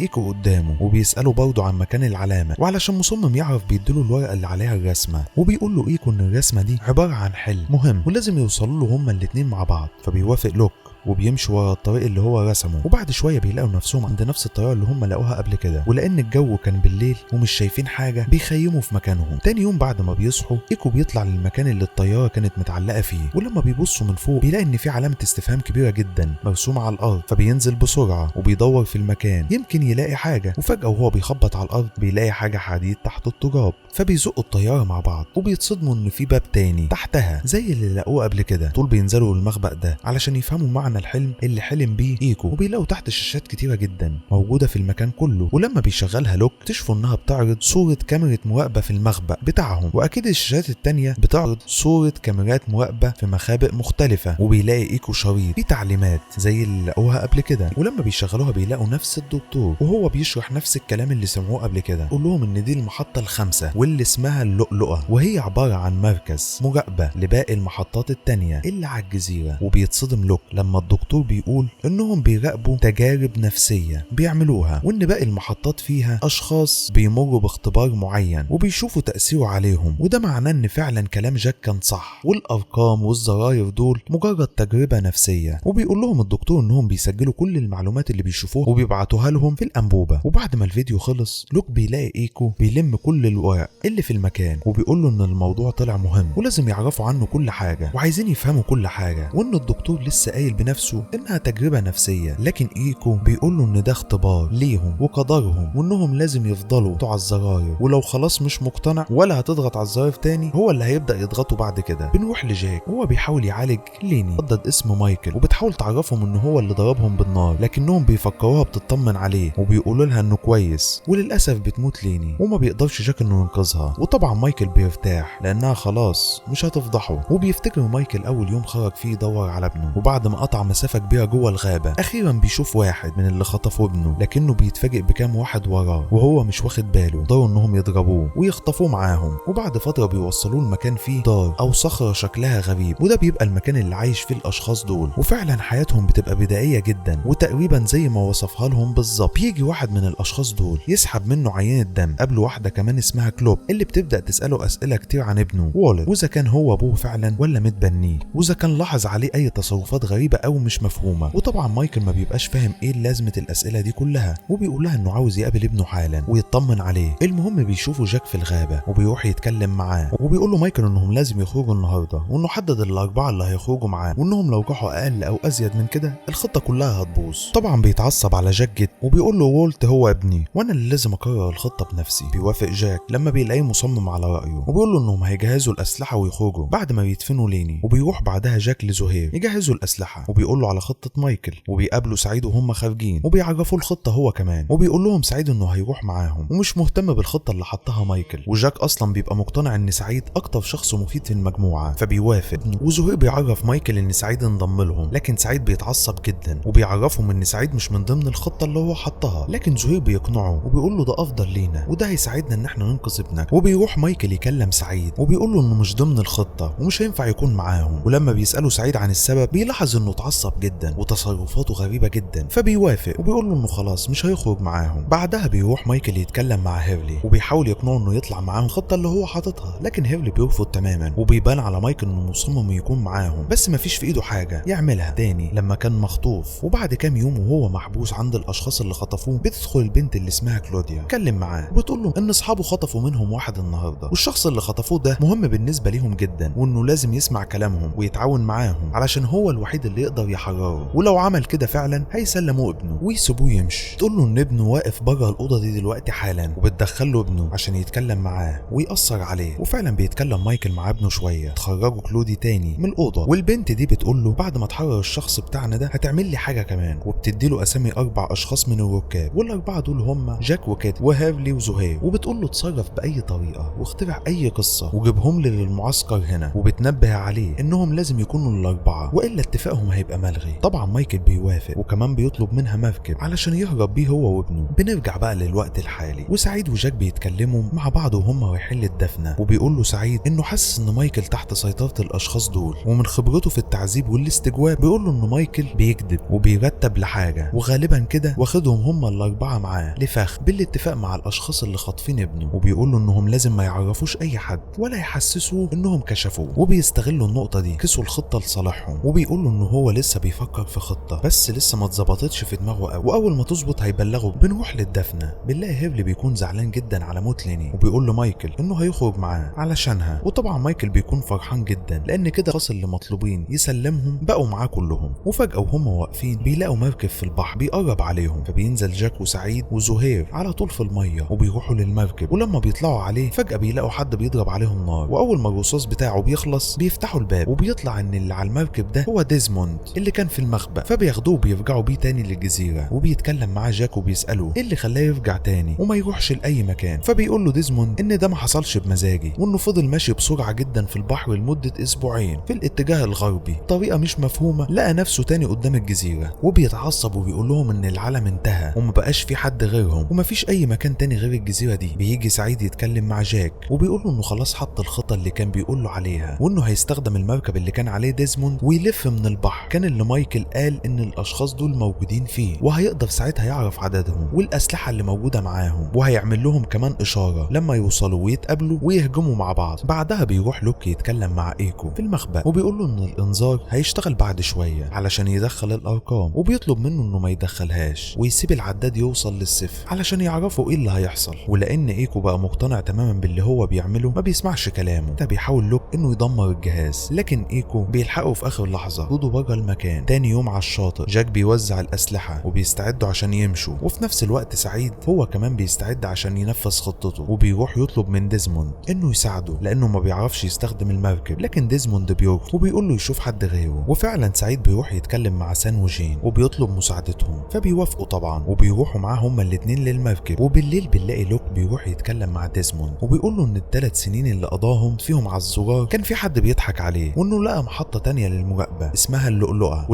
A: ايكو قدامه وبيسأله برضه عن مكان العلامة، وعلشان مصمم يعرف بيديله الورقة اللي عليها الرسمة، وبيقول له ايكو ان الرسمة دي عبارة عن حلم مهم ولازم يوصلوا له هما الاتنين مع بعض. فبيوافق لوك وبيمشوا ورا الطريق اللي هو رسمه، وبعد شويه بيلاقوا نفسهم عند نفس الطريقه اللي هم لقوها قبل كده. ولان الجو كان بالليل ومش شايفين حاجه بيخيموا في مكانهم. تاني يوم بعد ما بيصحوا ايكو بيطلع للمكان اللي الطياره كانت متعلقه فيه، ولما بيبصوا من فوق بيلاقي ان في علامه استفهام كبيره جدا مرسومه على الارض. فبينزل بسرعه وبيدور في المكان يمكن يلاقي حاجه، وفجاه وهو بيخبط على الارض بيلاقي حاجه حديد تحت التراب. فبيزقوا الطياره مع بعض وبيتصدموا ان في باب تاني تحتها زي اللي لقوه قبل كده. طول بينزلوا المخبأ ده علشان يفهموا معنى الحلم اللي حلم بيه ايكو، وبيلاقوا تحت شاشات كتيره جدا موجوده في المكان كله. ولما بيشغلها لوك اكتشفوا انها بتعرض صوره كاميرا مراقبه في المخبأ بتاعهم، واكيد الشاشات التانيه بتعرض صوره كاميرات مراقبه في مخابئ مختلفه. وبيلاقي ايكو شريط فيه تعليمات زي اللي لقوها قبل كده، ولما بيشغلوها بيلاقوا نفس الدكتور وهو بيشرح نفس الكلام اللي سمعوه قبل كده. يقول لهم ان دي المحطه الخامسه واللي اسمها اللؤلؤه، وهي عباره عن مركز مراقبه لباقي المحطات التانيه اللي على الجزيره. وبيتصدم لوك لما الدكتور بيقول انهم بيراقبوا تجارب نفسيه بيعملوها، وان باقي المحطات فيها اشخاص بيمروا باختبار معين وبيشوفوا تاثيره عليهم. وده معناه ان فعلا كلام جاك كان صح، والارقام والزراير دول مجرد تجربه نفسيه. وبيقول لهم الدكتور انهم بيسجلوا كل المعلومات اللي بيشوفوها وبيبعتوها لهم في الانبوبه. وبعد ما الفيديو خلص لوك بيلاقي ايكو بيلم كل الورق اللي في المكان، وبيقول له ان الموضوع طلع مهم ولازم يعرفوا عنه كل حاجه وعايزين يفهموا كل حاجه، وان الدكتور لسه قايل بنفسه انها تجربه نفسيه. لكن ايكو بيقول له ان ده اختبار ليهم وقدرهم، وانهم لازم يفضلوا على الزراير، ولو خلاص مش مقتنع ولا هتضغط على الزراير تاني هو اللي هيبدا يضغطوا بعد كده. بنروح لجاك وهو بيحاول يعالج ليني ردد اسم مايكل، وبتحاول تعرفهم ان هو اللي ضربهم بالنار، لكنهم بيفكروها بتطمن عليه وبيقولوا لها انه كويس. وللاسف بتموت ليني وما بيقدرش جاك انه ينقذها، وطبعا مايكل بيرتاح لانها خلاص مش هتفضحه. وبيفتكر مايكل اول يوم خرج فيه يدور على ابنه، وبعد ما قطع مسافه كبيره جوه الغابه اخيرا بيشوف واحد من اللي خطفوا ابنه، لكنه بيتفاجئ بكام واحد وراه وهو مش واخد باله. ضروا انهم يضربوه ويخطفوه معاهم، وبعد فتره بيوصلوه المكان فيه دار او صخره شكلها غريب، وده بيبقى المكان اللي عايش فيه الاشخاص دول. وفعلا حياتهم بتبقى بدائيه جدا وتقريبا زي ما وصفها لهم بالظبط. بيجي واحد من الاشخاص دول يسحب منه عينه دم، قبل واحده كمان اسمها كلوب اللي بتبدا تساله اسئله كتير عن ابنه وولد، واذا كان هو ابوه فعلا ولا متبنيه، واذا كان لاحظ عليه اي تصرفات غريبه او مش مفهومه. وطبعا مايكل ما بيبقاش فاهم ايه لازمه الاسئله دي كلها، وبيقول لها انه عاوز يقابل ابنه حالا ويطمن عليه. المهم بيشوفوا جاك في الغابه وبيروح يتكلم معاه، وبيقول له مايكل انهم لازم يخرجوا النهارده، وانه حدد الاربعه اللي هيخرجوا معاه، وانهم لو راحوا اقل او ازيد من كده الخطه كلها هتبوظ. طبعا بيتعصب على جاك جدا وبيقول له وولت هو ابني وانا اللي لازم اقرر الخطه بنفسي. بيوافق جاك لما بيلاقيه مصمم على رايه، وبيقول له انهم هيجهزوا الاسلحه ويخرجوا بعد ما بيدفنوا ليني. وبيروح بعدها جاك لزهير يجهزوا الاسلحه، وبيقول له على خطه مايكل، وبيقابلوا سعيد وهم خارجين وبيعرفوا الخطه هو كمان، وبيقول لهم سعيد انه هيروح معاهم ومش مهتم بالخطه اللي حطها مايكل. وجاك اصلا بيبقى مقتنع ان سعيد اكتر شخص مفيد في المجموعه فبيوافق. وزهير بيعرف مايكل ان سعيد انضم لهم، لكن سعيد بيتعصب جدا وبيعرفهم ان سعيد مش من ضمن الخطه اللي هو حطها، لكن زهير بيقنعه وبيقول له ده افضل لينا وده هيساعدنا ان احنا ننقذ ابنك. وبيروح مايكل يكلم سعيد وبيقول له انه مش ضمن الخطه ومش هينفع يكون معاهم، ولما بيساله سعيد عن السبب بيلاحظ انه متعصب جدا وتصرفاته غريبة جدا، فبيوافق وبيقول له انه خلاص مش هيخرج معاهم. بعدها بيروح مايكل يتكلم مع هيرلي وبيحاول يقنعه انه يطلع معاهم الخطة اللي هو حاططها، لكن هيرلي بيرفض تماما وبيبان على مايكل انه مصمم يكون معاهم، بس مفيش في ايده حاجة يعملها تاني لما كان مخطوف. وبعد كام يوم وهو محبوس عند الاشخاص اللي خطفوه، بتدخل البنت اللي اسمها كلوديا تكلم معاه وبتقول له ان اصحابه خطفوا منهم واحد النهارده، والشخص اللي خطفوه ده مهم بالنسبة ليهم جدا، وانه لازم يسمع كلامهم ويتعاون معاهم علشان هو الوحيد اللي يقدر يحرره، ولو عمل كده فعلا هيسلموا ابنه ويسيبوه يمشي. تقول له ان ابنه واقف بره الاوضه دي دلوقتي حالا، وبتدخل له ابنه عشان يتكلم معاه ويأثر عليه. وفعلا بيتكلم مايكل مع ابنه شويه، تخرجوا كلودي تاني من الاوضه، والبنت دي بتقول له بعد ما تحرر الشخص بتاعنا ده هتعمل لي حاجه كمان، وبتدي له اسامي 4 اشخاص من الركاب، والاربعه دول هم جاك وكيت وهيرلي وزهير، وبتقول له اتصرف باي طريقه واخترع اي قصه وجيبهم لي للمعسكر هنا، وبتنبه عليه انهم لازم يكونوا الاربعه والا اتفاقهم هيبقى ملغي. طبعا مايكل بيوافق وكمان بيطلب منها مركب علشان يهرب بيه هو وابنه. بنرجع بقى للوقت الحالي، وسعيد وجاك بيتكلموا مع بعض وهم رايحين للدفنه، وبيقول له سعيد انه حاسس ان مايكل تحت سيطره الاشخاص دول، ومن خبرته في التعذيب والاستجواب بيقول له ان مايكل بيكذب وبيرتب لحاجه، وغالبا كده واخدهم هم الاربعه معاه لفخ بالاتفاق مع الاشخاص اللي خاطفين ابنه، وبيقول له انهم لازم ما يعرفوش اي حد ولا يحسسوه انهم كشفوه، وبيستغلوا النقطه دي كسوا الخطه لصالحهم. وبيقول له انه هو لسه بيفكر في خطه بس لسه ما اتظبطتش في دماغه قوي، واول ما تظبط هيبلغه. بنروح للدفنه، بنلاقي هيرلي بيكون زعلان جدا على موت ليني، وبيقول له مايكل انه هيخرج معاه علشانها، وطبعا مايكل بيكون فرحان جدا لان كده الاشخاص اللي مطلوبين يسلمهم بقوا معاه كلهم. وفجاه وهم واقفين بيلاقوا مركب في البحر بيقرب عليهم، فبينزل جاك وسعيد وزهير على طول في الميه وبيروحوا للمركب، ولما بيطلعوا عليه فجاه بيلاقوا حد بيضرب عليهم نار، واول ما الرصاص بتاعه بيخلص بيفتحوا الباب وبيطلع ان اللي على المركب ده هو ديزموند اللي كان في المخبأ، فبياخدوه وبيرجعوا بيه تاني للجزيره. وبيتكلم معاه جاك وبيساله ايه اللي خلاه يرجع تاني وما يروحش لاي مكان، فبيقول له ديزموند ان ده ما حصلش بمزاجي، وانه فضل ماشي بسرعه جدا في البحر لمده اسبوعين في الاتجاه الغربي بطريقه مش مفهومه، لقى نفسه تاني قدام الجزيره وبيتعصب وبيقول لهم ان العالم انتهى وما بقاش في حد غيرهم ومفيش اي مكان تاني غير الجزيره دي. بيجي سعيد يتكلم مع جاك وبيقول له انه خلاص حط الخطه اللي كان بيقول له عليها، وانه هيستخدم المركب اللي كان عليه ديزموند ويلف من البحر كان اللي مايكل قال ان الاشخاص دول موجودين فيه، وهيقدر ساعتها يعرف عددهم والاسلحه اللي موجوده معاهم، وهيعمل لهم كمان اشاره لما يوصلوا ويتقابلوا ويهجموا مع بعض. بعدها بيروح لوك يتكلم مع ايكو في المخبأ وبيقول له ان الانذار هيشتغل بعد شويه علشان يدخل الارقام، وبيطلب منه انه ما يدخلهاش ويسيب العداد يوصل للصفر علشان يعرفوا ايه اللي هيحصل. ولان ايكو بقى مقتنع تماما باللي هو بيعمله ما بيسمعش كلامه، ده بيحاول لوك انه يدمر الجهاز، لكن ايكو بيلحقه في اخر لحظه خده بره المكان. تاني يوم على الشاطئ جاك بيوزع الاسلحه وبيستعدوا عشان يمشوا، وفي نفس الوقت سعيد هو كمان بيستعد عشان ينفذ خطته، وبيروح يطلب من ديزموند انه يساعده لانه ما بيعرفش يستخدم المركب، لكن ديزموند بيرفض وبيقول له يشوف حد غيره. وفعلا سعيد بيروح يتكلم مع سان وجين وبيطلب مساعدتهم، فبيوافقوا طبعا وبيروحوا معاه هما الاتنين للمركب. وبالليل بنلاقي لوك بيروح يتكلم مع ديزموند وبيقول له ان ال3 سنين اللي قضاهم فيهم على الزرار كان في حد بيضحك عليه، وانه لقى محطه تانية للمراقبه اسمها اللؤلؤه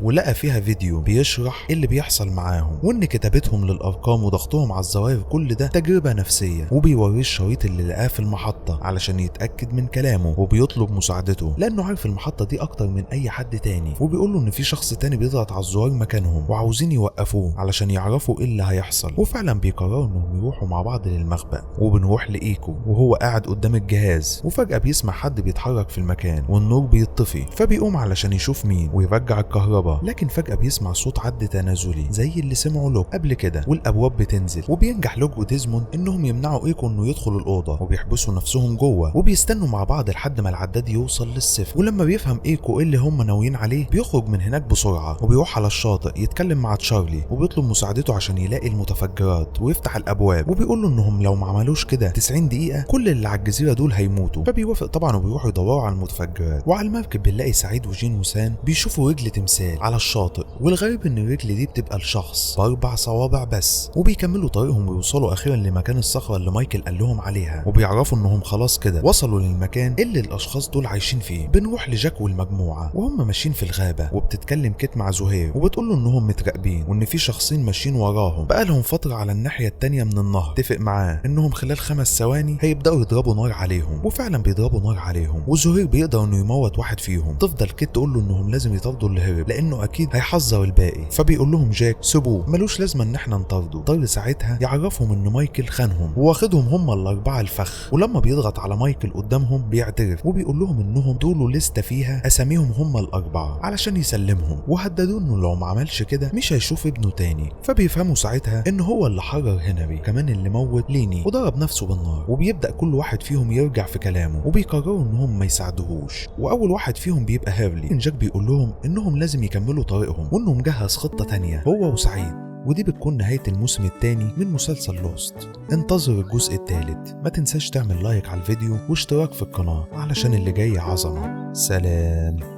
A: ولقى فيها فيديو بيشرح ايه اللي بيحصل معاهم، وان كتابتهم للارقام وضغطهم على الزراير كل ده تجربه نفسيه، وبيوريه الشريط اللي لقاه في المحطه علشان يتاكد من كلامه، وبيطلب مساعدته لانه عارف المحطه دي اكتر من اي حد تاني، وبيقول له ان في شخص تاني بيضغط على الزرار مكانهم وعاوزين يوقفوه علشان يعرفوا ايه اللي هيحصل. وفعلا بيقرروا انهم يروحوا مع بعض للمخبأ، وبنروح لايكو وهو قاعد قدام الجهاز، وفجاه بيسمع حد بيتحرك في المكان والنور بيطفي، فبيقوم علشان يشوف مين ويرجع الكهرباء، لكن فجاه بيسمع صوت عد تنازلي زي اللي سمعه لوك قبل كده، والابواب بتنزل، وبينجح لوك وديزموند انهم يمنعوا ايكو انه يدخل الاوضه، وبيحبسوا نفسهم جوه وبيستنوا مع بعض لحد ما العداد يوصل للصفر. ولما بيفهم ايكو ايه اللي هم ناويين عليه بيخرج من هناك بسرعه وبيروح على الشاطئ يتكلم مع تشارلي وبيطلب مساعدته عشان يلاقي المتفجرات ويفتح الابواب، وبيقول له انهم لو ما عملوش كده 90 دقيقه كل اللي على الجزيره دول هيموتوا، فبيوافق طبعا وبيروحوا يدوروا على المتفجرات. وعلى المركب بنلاقي سعيد وجين وسان بيشوفوا رجل تمثال على الشاطئ، والغريب ان الرجل دي بتبقى لشخص ب4 صوابع بس، وبيكملوا طريقهم ويوصلوا اخيرا لمكان الصخره اللي مايكل قال لهم عليها، وبيعرفوا انهم خلاص كده وصلوا للمكان اللي الاشخاص دول عايشين فيه. بنروح لجاك والمجموعه وهم ماشيين في الغابه، وبتتكلم كيت مع زهير وبتقول له انهم متراقبين وان في شخصين ماشيين وراهم بقالهم فتره على الناحيه التانيه من النهر، اتفق معاه انهم خلال 5 ثواني هيبداوا يضربوا نار عليهم، وفعلا بيضربوا نار عليهم، وزهير بيقدر انه يموت واحد فيهم. تفضل كيت تقول له انهم لازم لازم يطاردوا اللي هرب لانه اكيد هيحذر الباقي. فبيقول لهم جاك سيبوه، ملوش لازمه ان احنا نطارده. اضطر ساعتها يعرفهم ان مايكل خانهم وواخدهم هم الاربعه الفخ. ولما بيضغط على مايكل قدامهم بيعترف وبيقول لهم انهم طولوا لسته فيها اساميهم هم الاربعه علشان يسلمهم، وهددوا انه لو ما عملش كده مش هيشوف ابنه تاني. فبيفهموا ساعتها ان هو اللي حرر هنري كمان اللي موت ليني وضرب نفسه بالنار. وبيبدا كل واحد فيهم يرجع في كلامه وبيقرروا انهم ما يساعدوهوش. واول واحد فيهم بيبقى هيرلي. جاك بيقول لهم انهم لازم يكملوا طريقهم وانه مجهز خطه تانيه هو وسعيد. ودي بتكون نهاية الموسم الثاني من مسلسل لوست. انتظر الجزء الثالث. ما تنساش تعمل لايك على الفيديو واشتراك في القناة علشان اللي جاي عظمة. سلام.